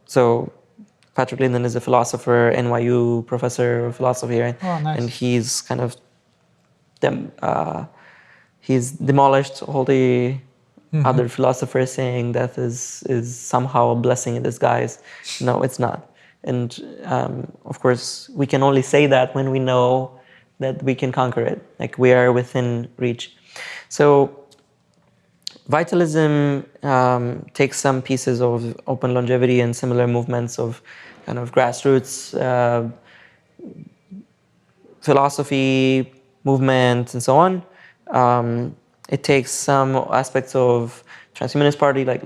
So Patrick Linden is a philosopher, NYU professor of philosophy, right? And he's kind of he's demolished all the other philosophers saying death is somehow a blessing in disguise. No, it's not. And of course, we can only say that when we know that we can conquer it. Like we are within reach. So Vitalism takes some pieces of open longevity and similar movements of kind of grassroots philosophy, movement, and so on. It takes some aspects of transhumanist party, like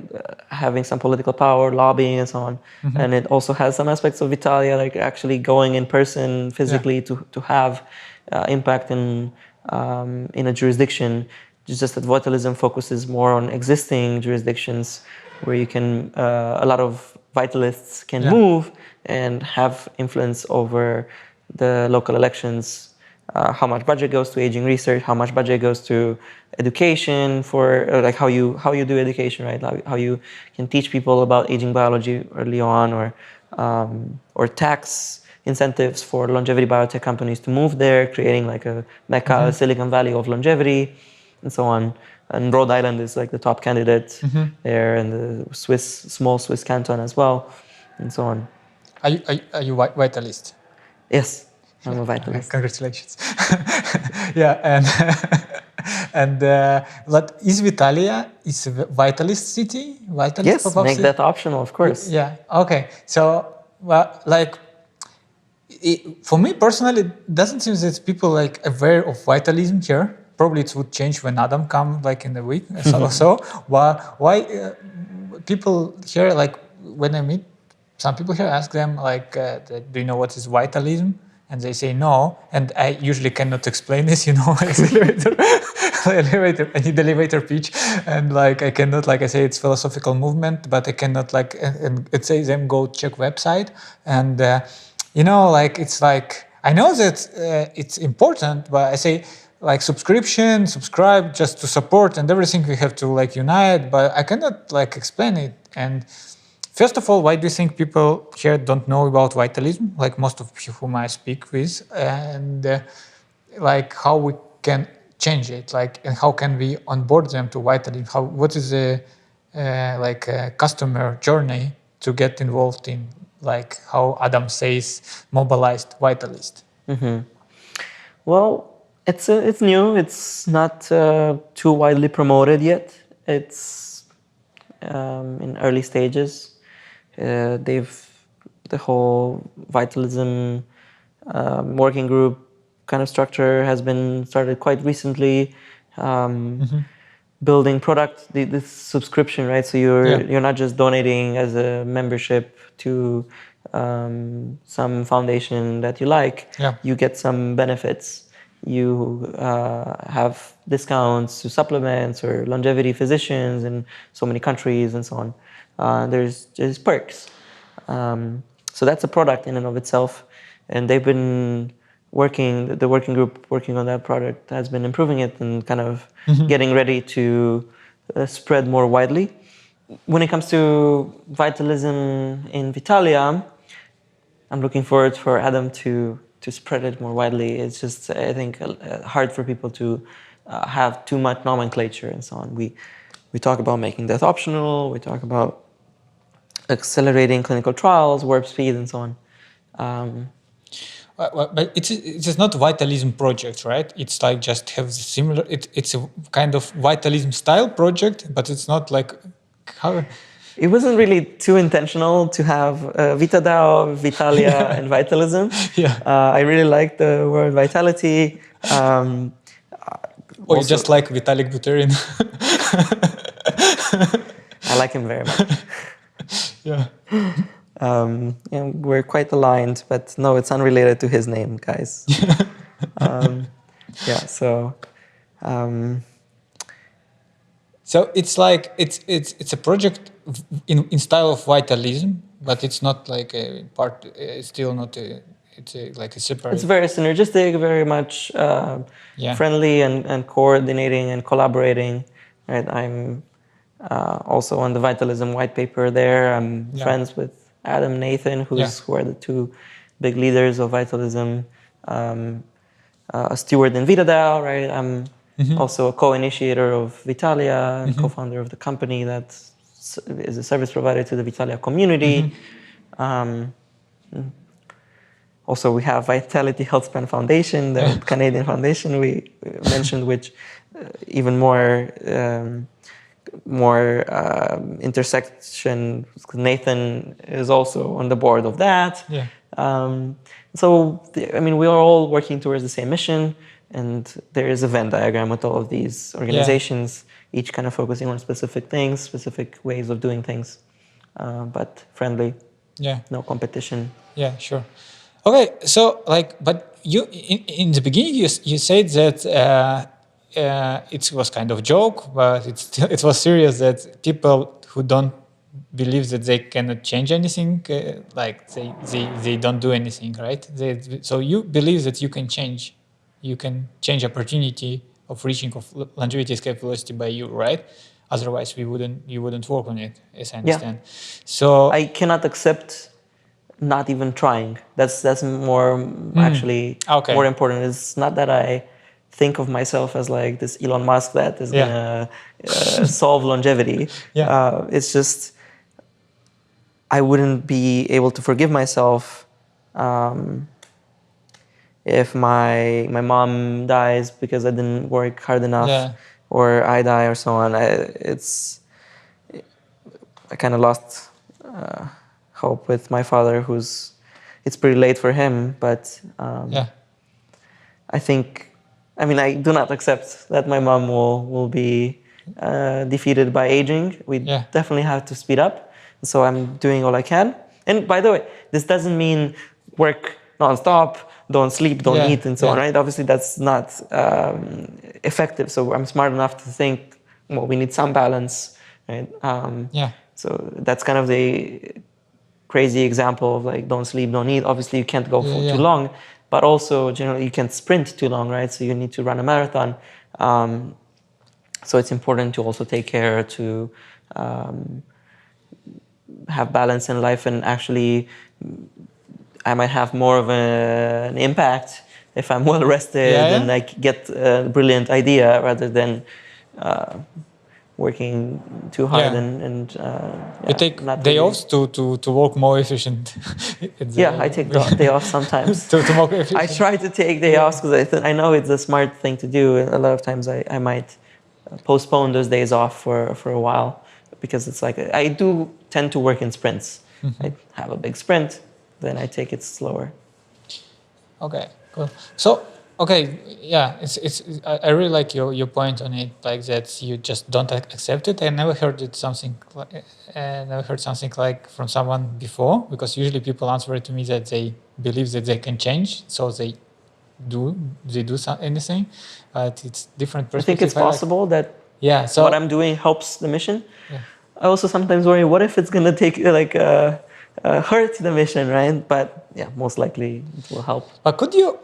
having some political power, lobbying, and so on. And it also has some aspects of Vitalia, like actually going in person physically to have impact in a jurisdiction. It's just that Vitalism focuses more on existing jurisdictions where you can, a lot of vitalists can move and have influence over the local elections, how much budget goes to aging research, how much budget goes to education for like how you do education, right? How you can teach people about aging biology early on, or tax incentives for longevity biotech companies to move there, creating like a Mecca, Silicon Valley of longevity, and so on. And Rhode Island is like the top candidate there, and the small Swiss canton as well, and so on. Are you vitalist? Yes, I'm a vitalist. Congratulations. Yeah, and but is Vitalia is a vitalist city? Vitalist Yes, make that optional, of course. Yeah. Okay. So, well, like, for me personally, it doesn't seem that people like aware of vitalism here. Probably it would change when Adam come like in a week or so. Why people here, like when I meet some people here, ask them like, do you know what is vitalism? And they say no, and I usually cannot explain this, you know, I need elevator pitch, and like I cannot, like I say, it's philosophical movement, but I cannot like, and it says them go check website, and you know, like it's like I know that it's important, but I say like subscribe just to support and everything we have to like unite, but I cannot like explain it. And first of all, why do you think people here don't know about vitalism, like most of whom I speak with, and like how we can change it, like, and how can we onboard them to vitalism? What is the like customer journey to get involved in, like how Adam says, mobilized vitalist? Well, it's new. It's not too widely promoted yet. It's in early stages. The whole Vitalism working group kind of structure has been started quite recently. Building product, this subscription, right? So you're not just donating as a membership to some foundation that you like. You get some benefits. You have discounts to supplements or longevity physicians in so many countries and so on. There's perks. So that's a product in and of itself. And they've been the working group working on that product has been improving it and kind of getting ready to spread more widely. When it comes to vitalism in Vitalia, I'm looking forward for Adam to spread it more widely. It's just, I think, hard for people to have too much nomenclature and so on. We talk about making death optional, we talk about accelerating clinical trials, warp speed, and so on. But it's not vitalism project, right? It's like just have similar. It's a kind of vitalism style project, but it's not like how. It wasn't really too intentional to have VitaDAO, Vitalia, and Vitalism. I really like the word vitality. Or you just like Vitalik Buterin. I like him very much. We're quite aligned, but no, it's unrelated to his name, guys. So it's like it's a project in style of vitalism, but it's not like a part. It's still not a. It's like a separate. It's very synergistic, very much friendly and coordinating and collaborating. Right, I'm also on the Vitalism white paper there. I'm friends with Adam, Nathan, who are the two big leaders of Vitalism. A steward in VitaDAO, right? I'm also a co-initiator of Vitalia and co-founder of the company that is a service provider to the Vitalia community. Also, we have Vitality Healthspan Foundation, the Canadian foundation we mentioned, which even more intersection. Nathan is also on the board of that. Yeah. So, I mean, we are all working towards the same mission, and there is a Venn diagram with all of these organizations, each kind of focusing on specific things, specific ways of doing things, but friendly. Yeah. No competition. Yeah, sure. Okay, so like, but you in the beginning you said that it was kind of joke, but it was serious that people who don't believe that they cannot change anything, like they don't do anything, right? So you believe that you can change opportunity of reaching of longevity escape velocity by you, right? Otherwise, you wouldn't work on it, as I understand. Yeah. So I cannot accept not even trying. That's more actually more important. It's not that I think of myself as like this Elon Musk that is gonna solve longevity. It's just I wouldn't be able to forgive myself if my mom dies because I didn't work hard enough, or I die or so on. I kind of lost hope with my father, it's pretty late for him, but I think, I mean, I do not accept that my mom will be defeated by aging. We definitely have to speed up. So I'm doing all I can. And by the way, this doesn't mean work nonstop, don't sleep, don't eat, and so on, right? Obviously, that's not effective. So I'm smart enough to think, well, we need some balance, right? So that's kind of the crazy example of like, don't sleep, don't eat. Obviously, you can't go for too long, but also generally you can't sprint too long, right? So you need to run a marathon. So it's important to also take care to have balance in life, and actually I might have more of an impact if I'm well rested and like get a brilliant idea rather than working too hard and you take day offs to work more efficient. I take day off sometimes. to more efficient. I try to take day offs because I know it's a smart thing to do. A lot of times I might postpone those days off for a while, because it's like I do tend to work in sprints. I have a big sprint, then I take it slower. Okay, cool. So, I really like your point on it, like that you just don't accept it. I never heard something like from someone before, because usually people answer it to me that they believe that they can change, so they do anything, but it's different perspective. I think it's possible that so what I'm doing helps the mission. I also sometimes worry, what if it's gonna take hurt the mission, right? But most likely it will help. But could you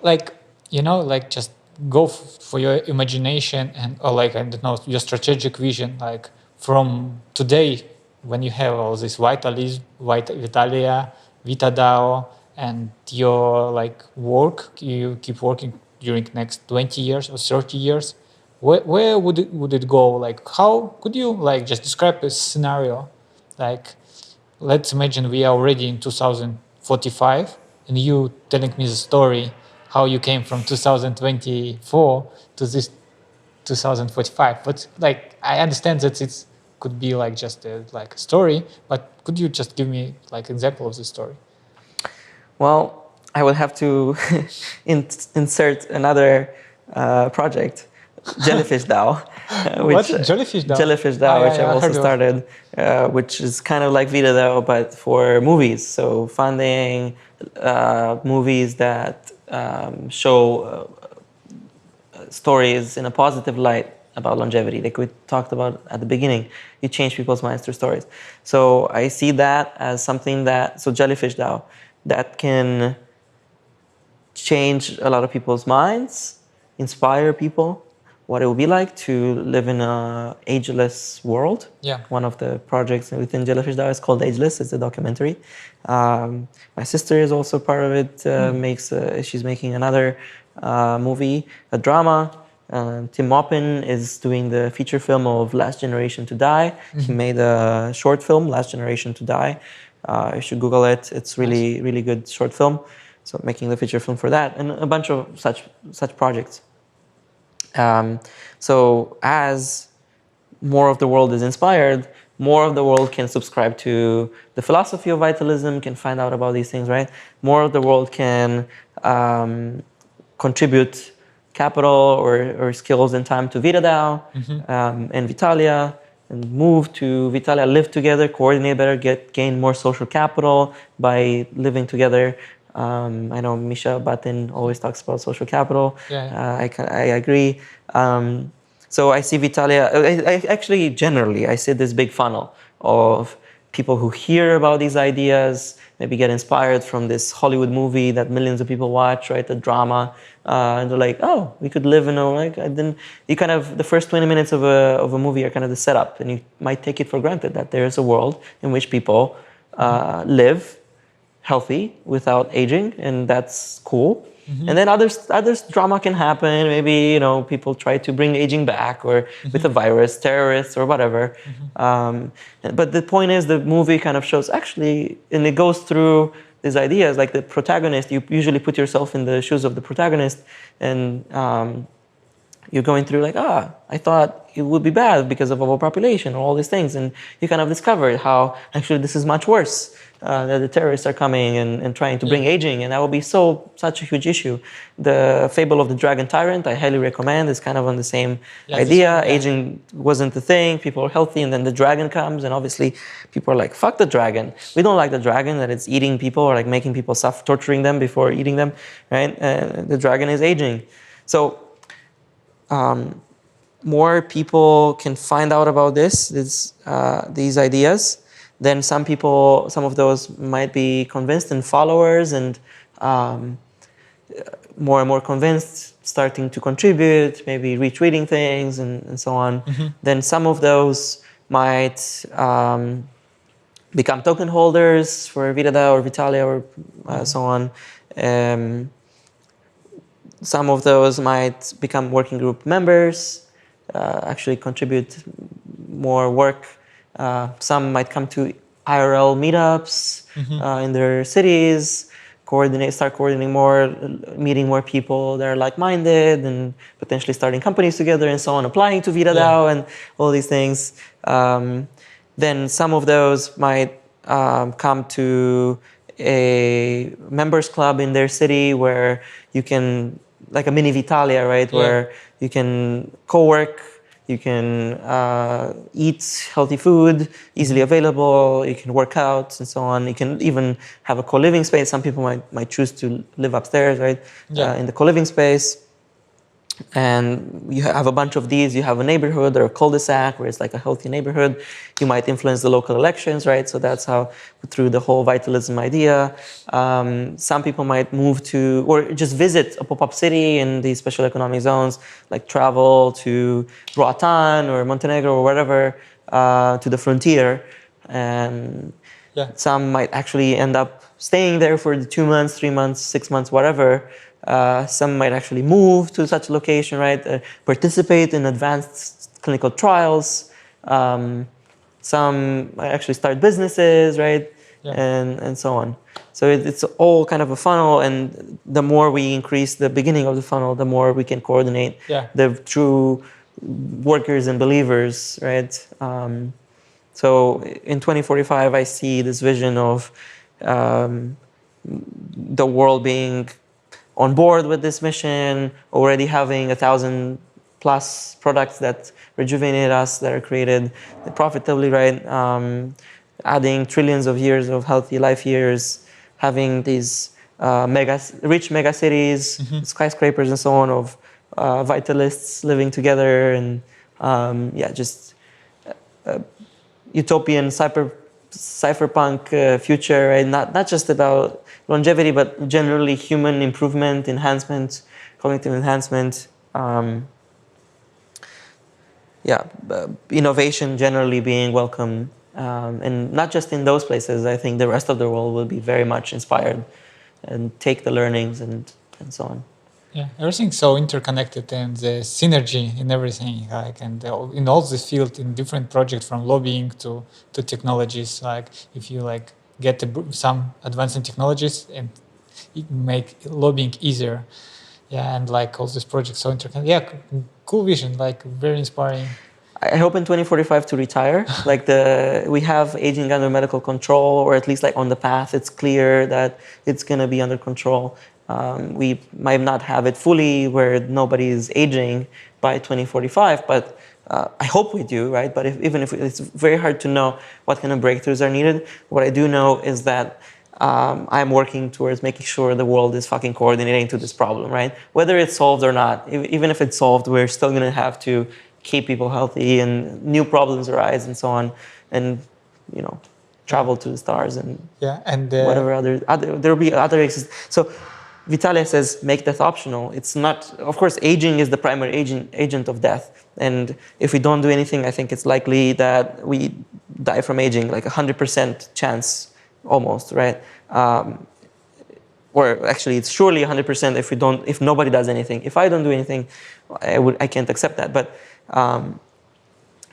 just go for your imagination or I don't know, your strategic vision, like from today when you have all this Vitalism, Vitalia, VitaDAO, and your work, you keep working during next 20 years or 30 years, where would it go? Like, how could you just describe a scenario? Like, let's imagine we are already in 2045 and you telling me the story how you came from 2024 to this 2045. But I understand that it could be just a story, but could you just give me example of the story? Well, I will have to insert another project, JellyFish DAO. What? JellyFish DAO? JellyFish DAO, which I've also started, which is kind of like VitaDAO, but for movies. So funding movies that show stories in a positive light about longevity, like we talked about at the beginning. You change people's minds through stories. So I see that as something so JellyFish DAO, that can change a lot of people's minds, inspire people, what it will be like to live in an ageless world. One of the projects within JellyFish DAO is called Ageless. It's a documentary. My sister is also part of it. She's making another movie, a drama. Tim Maupin is doing the feature film of Last Generation to Die. He made a short film, Last Generation to Die. You should Google it. It's really, really good short film. So making the feature film for that, and a bunch of such projects. So as more of the world is inspired, more of the world can subscribe to the philosophy of vitalism, can find out about these things, right? More of the world can contribute capital or skills and time to VitaDAO and Vitalia, and move to Vitalia, live together, coordinate better, gain more social capital by living together. I know Misha Batin always talks about social capital. Yeah. I agree. So I see Vitalia, actually generally, I see this big funnel of people who hear about these ideas, maybe get inspired from this Hollywood movie that millions of people watch, right? The drama, and they're like, oh, we could live in a, like, and then you kind of, the first 20 minutes of a movie are kind of the setup, and you might take it for granted that there's a world in which people live healthy without aging, and that's cool. And then others drama can happen. Maybe people try to bring aging back, or with a virus, terrorists, or whatever. But the point is, the movie kind of shows actually, and it goes through these ideas. Like the protagonist, you usually put yourself in the shoes of the protagonist, and you're going through like, I thought it would be bad because of overpopulation or all these things, and you kind of discovered how actually this is much worse. That the terrorists are coming and trying to bring aging, and that will be such a huge issue. The Fable of the Dragon Tyrant, I highly recommend. It's kind of on the same idea. Aging wasn't the thing. People are healthy, and then the dragon comes, and obviously people are like, fuck the dragon. We don't like the dragon, that it's eating people or like making people suffer, torturing them before eating them, right? The dragon is aging. So more people can find out about these ideas. Then some of those might be convinced, and followers, and more and more convinced, starting to contribute, maybe retweeting things and so on. Then some of those might become token holders for VitaDAO or Vitalia or so on. Some of those might become working group members, actually contribute more work. Some might come to IRL meetups in their cities, start coordinating more, meeting more people that are like-minded, and potentially starting companies together and so on, applying to VitaDAO and all these things. Then some of those might come to a members club in their city where you can, like a mini Vitalia, right? Where you can co-work, you can eat healthy food, easily available, you can work out and so on. You can even have a co-living space. Some people might choose to live upstairs, right? In the co-living space. And you have a bunch of these. You have a neighborhood or a cul-de-sac where it's like a healthy neighborhood. You might influence the local elections, right? So that's how, through the whole vitalism idea. Some people might move to, or just visit a pop-up city in these special economic zones, like travel to Roatan or Montenegro or whatever, to the frontier. And some might actually end up staying there for the 2 months, 3 months, 6 months, whatever. Some might actually move to such a location, right? Participate in advanced clinical trials. Some might actually start businesses, right? And so on. So it's all kind of a funnel, and the more we increase the beginning of the funnel, the more we can coordinate the true workers and believers, right? So in 2045, I see this vision of the world being on board with this mission, already having 1,000+ products that rejuvenate us, that are created profitably, right? Adding trillions of years of healthy life years, having these rich mega cities, skyscrapers and so on, of vitalists living together, and just utopian cypherpunk future, right? Not just about longevity, but generally human improvement, enhancement, cognitive enhancement. Innovation generally being welcome, and not just in those places. I think the rest of the world will be very much inspired and take the learnings and so on. Yeah, everything's so interconnected, and the synergy in everything, like, and in all this field, in different projects, from lobbying to technologies. Like, if you like get some advancing technologies, and make lobbying easier. Yeah, and like all these projects so interconnected. Yeah, cool vision, like very inspiring. I hope in 2045 to retire. Like we have aging under medical control, or at least like on the path. It's clear that it's gonna be under control. We might not have it fully where nobody is aging by 2045, but I hope we do, right? But even if it's very hard to know what kind of breakthroughs are needed. What I do know is that I'm working towards making sure the world is fucking coordinating to this problem, right? Whether it's solved or not, even if it's solved, we're still gonna have to keep people healthy, and new problems arise and so on, and travel to the stars and whatever other there'll be other exists. So Vitalia says make death optional. It's not, of course, aging is the primary agent of death, and if we don't do anything, I think it's likely that we die from aging, like 100% chance almost, right? Or actually, it's surely 100% if nobody does anything. If I don't do anything, I can't accept that. But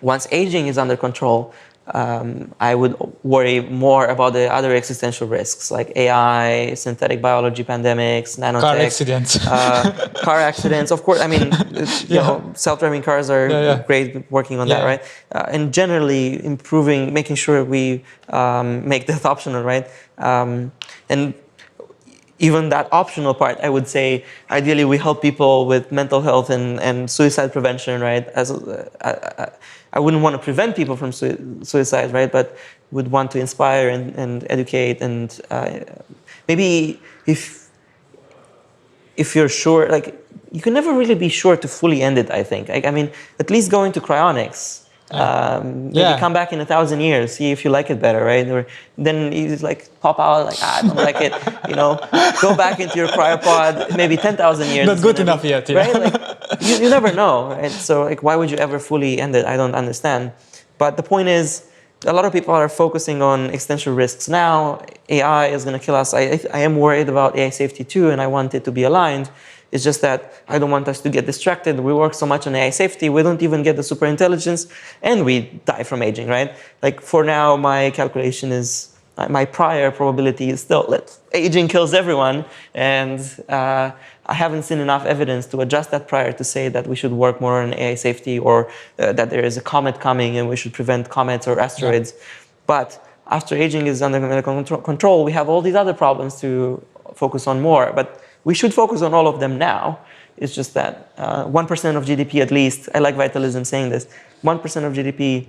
once aging is under control, I would worry more about the other existential risks like AI, synthetic biology, pandemics, nanotech, car accidents. Car accidents. Of course, I mean, self-driving cars are great working on that, right? And generally improving, making sure we make death optional, right? And even that optional part, I would say, ideally we help people with mental health and suicide prevention, right? I wouldn't want to prevent people from suicide, right? But would want to inspire and educate, and maybe if you're sure, like you can never really be sure to fully end it. I think. I mean, at least go into cryonics. Maybe come back in 1,000 years, see if you like it better, right? Or then you just like pop out, like I don't like it, go back into your cryopod, maybe 10,000 years. Not good enough yet, right? Like you never know, right? So like, why would you ever fully end it? I don't understand. But the point is, a lot of people are focusing on existential risks now. AI is going to kill us. I am worried about AI safety too, and I want it to be aligned. It's just that I don't want us to get distracted. We work so much on AI safety, we don't even get the super intelligence, and we die from aging, right? Like for now, my calculation is, my prior probability is still that aging kills everyone, and I haven't seen enough evidence to adjust that prior to say that we should work more on AI safety, or that there is a comet coming and we should prevent comets or asteroids. But after aging is under medical control, we have all these other problems to focus on more. But we should focus on all of them now. It's just that 1% of GDP at least, I like Vitalism saying this, 1% of GDP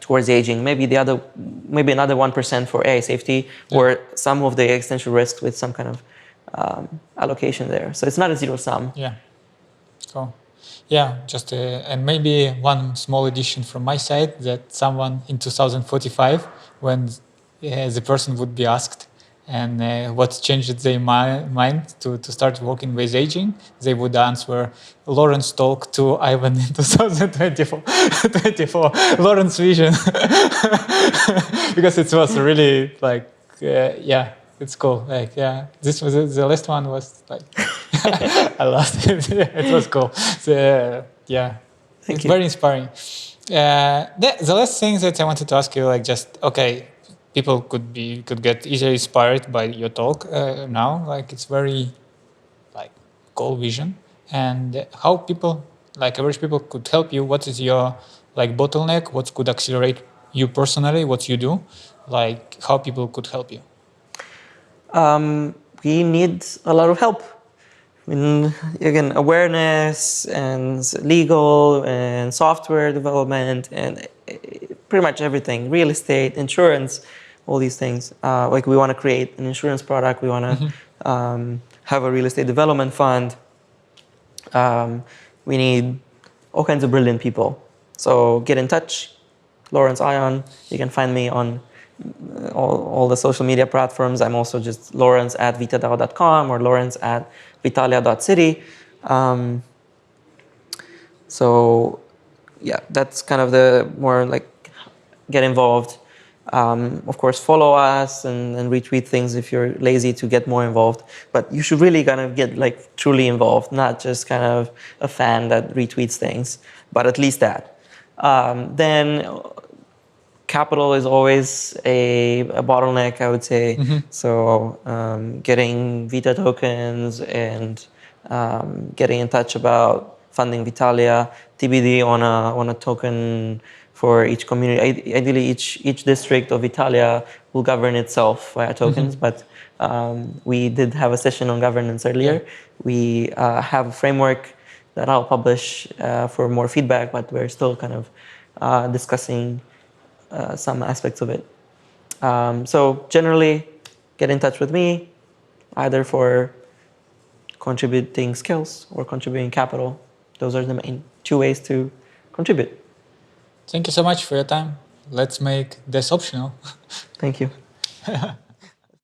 towards aging, maybe another 1% for AI safety, or some of the existential risks with some kind of allocation there. So it's not a zero sum. Yeah, cool. Yeah, just and maybe one small addition from my side, that someone in 2045, when the person would be asked, and what changed their mind to start working with aging, they would answer Laurence talk to Ivan in 2024, Laurence vision. Because it was really like, it's cool. Like, this was the last one was like, I lost it. It was cool. So, it's very inspiring. The last thing that I wanted to ask you, like, just people could get easily inspired by your talk now. Like, it's very like cool vision, and how people, like average people, could help you. What is your like bottleneck? What could accelerate you personally? What you do? Like, how people could help you? We need a lot of help. I mean, again, awareness and legal and software development and pretty much everything. Real estate, insurance, all these things. Like we want to create an insurance product. We want to have a real estate development fund. We need all kinds of brilliant people. So get in touch. Laurence Ion. You can find me on all the social media platforms. I'm also just Laurence@VitaDAO.com or Laurence@Vitalia.city. So yeah, that's kind of the more like get involved. Of course, follow us and retweet things if you're lazy to get more involved. But you should really kind of get like truly involved, not just kind of a fan that retweets things, but at least that. Then capital is always a bottleneck, I would say. So getting Vita tokens and getting in touch about funding Vitalia, TBD on a token for each community. Ideally, each district of Vitalia will govern itself via tokens, but we did have a session on governance earlier. Yeah. We have a framework that I'll publish for more feedback, but we're still kind of discussing some aspects of it. So generally, get in touch with me, either for contributing skills or contributing capital. Those are the main two ways to contribute. Thank you so much for your time. Let's make this optional. Thank you.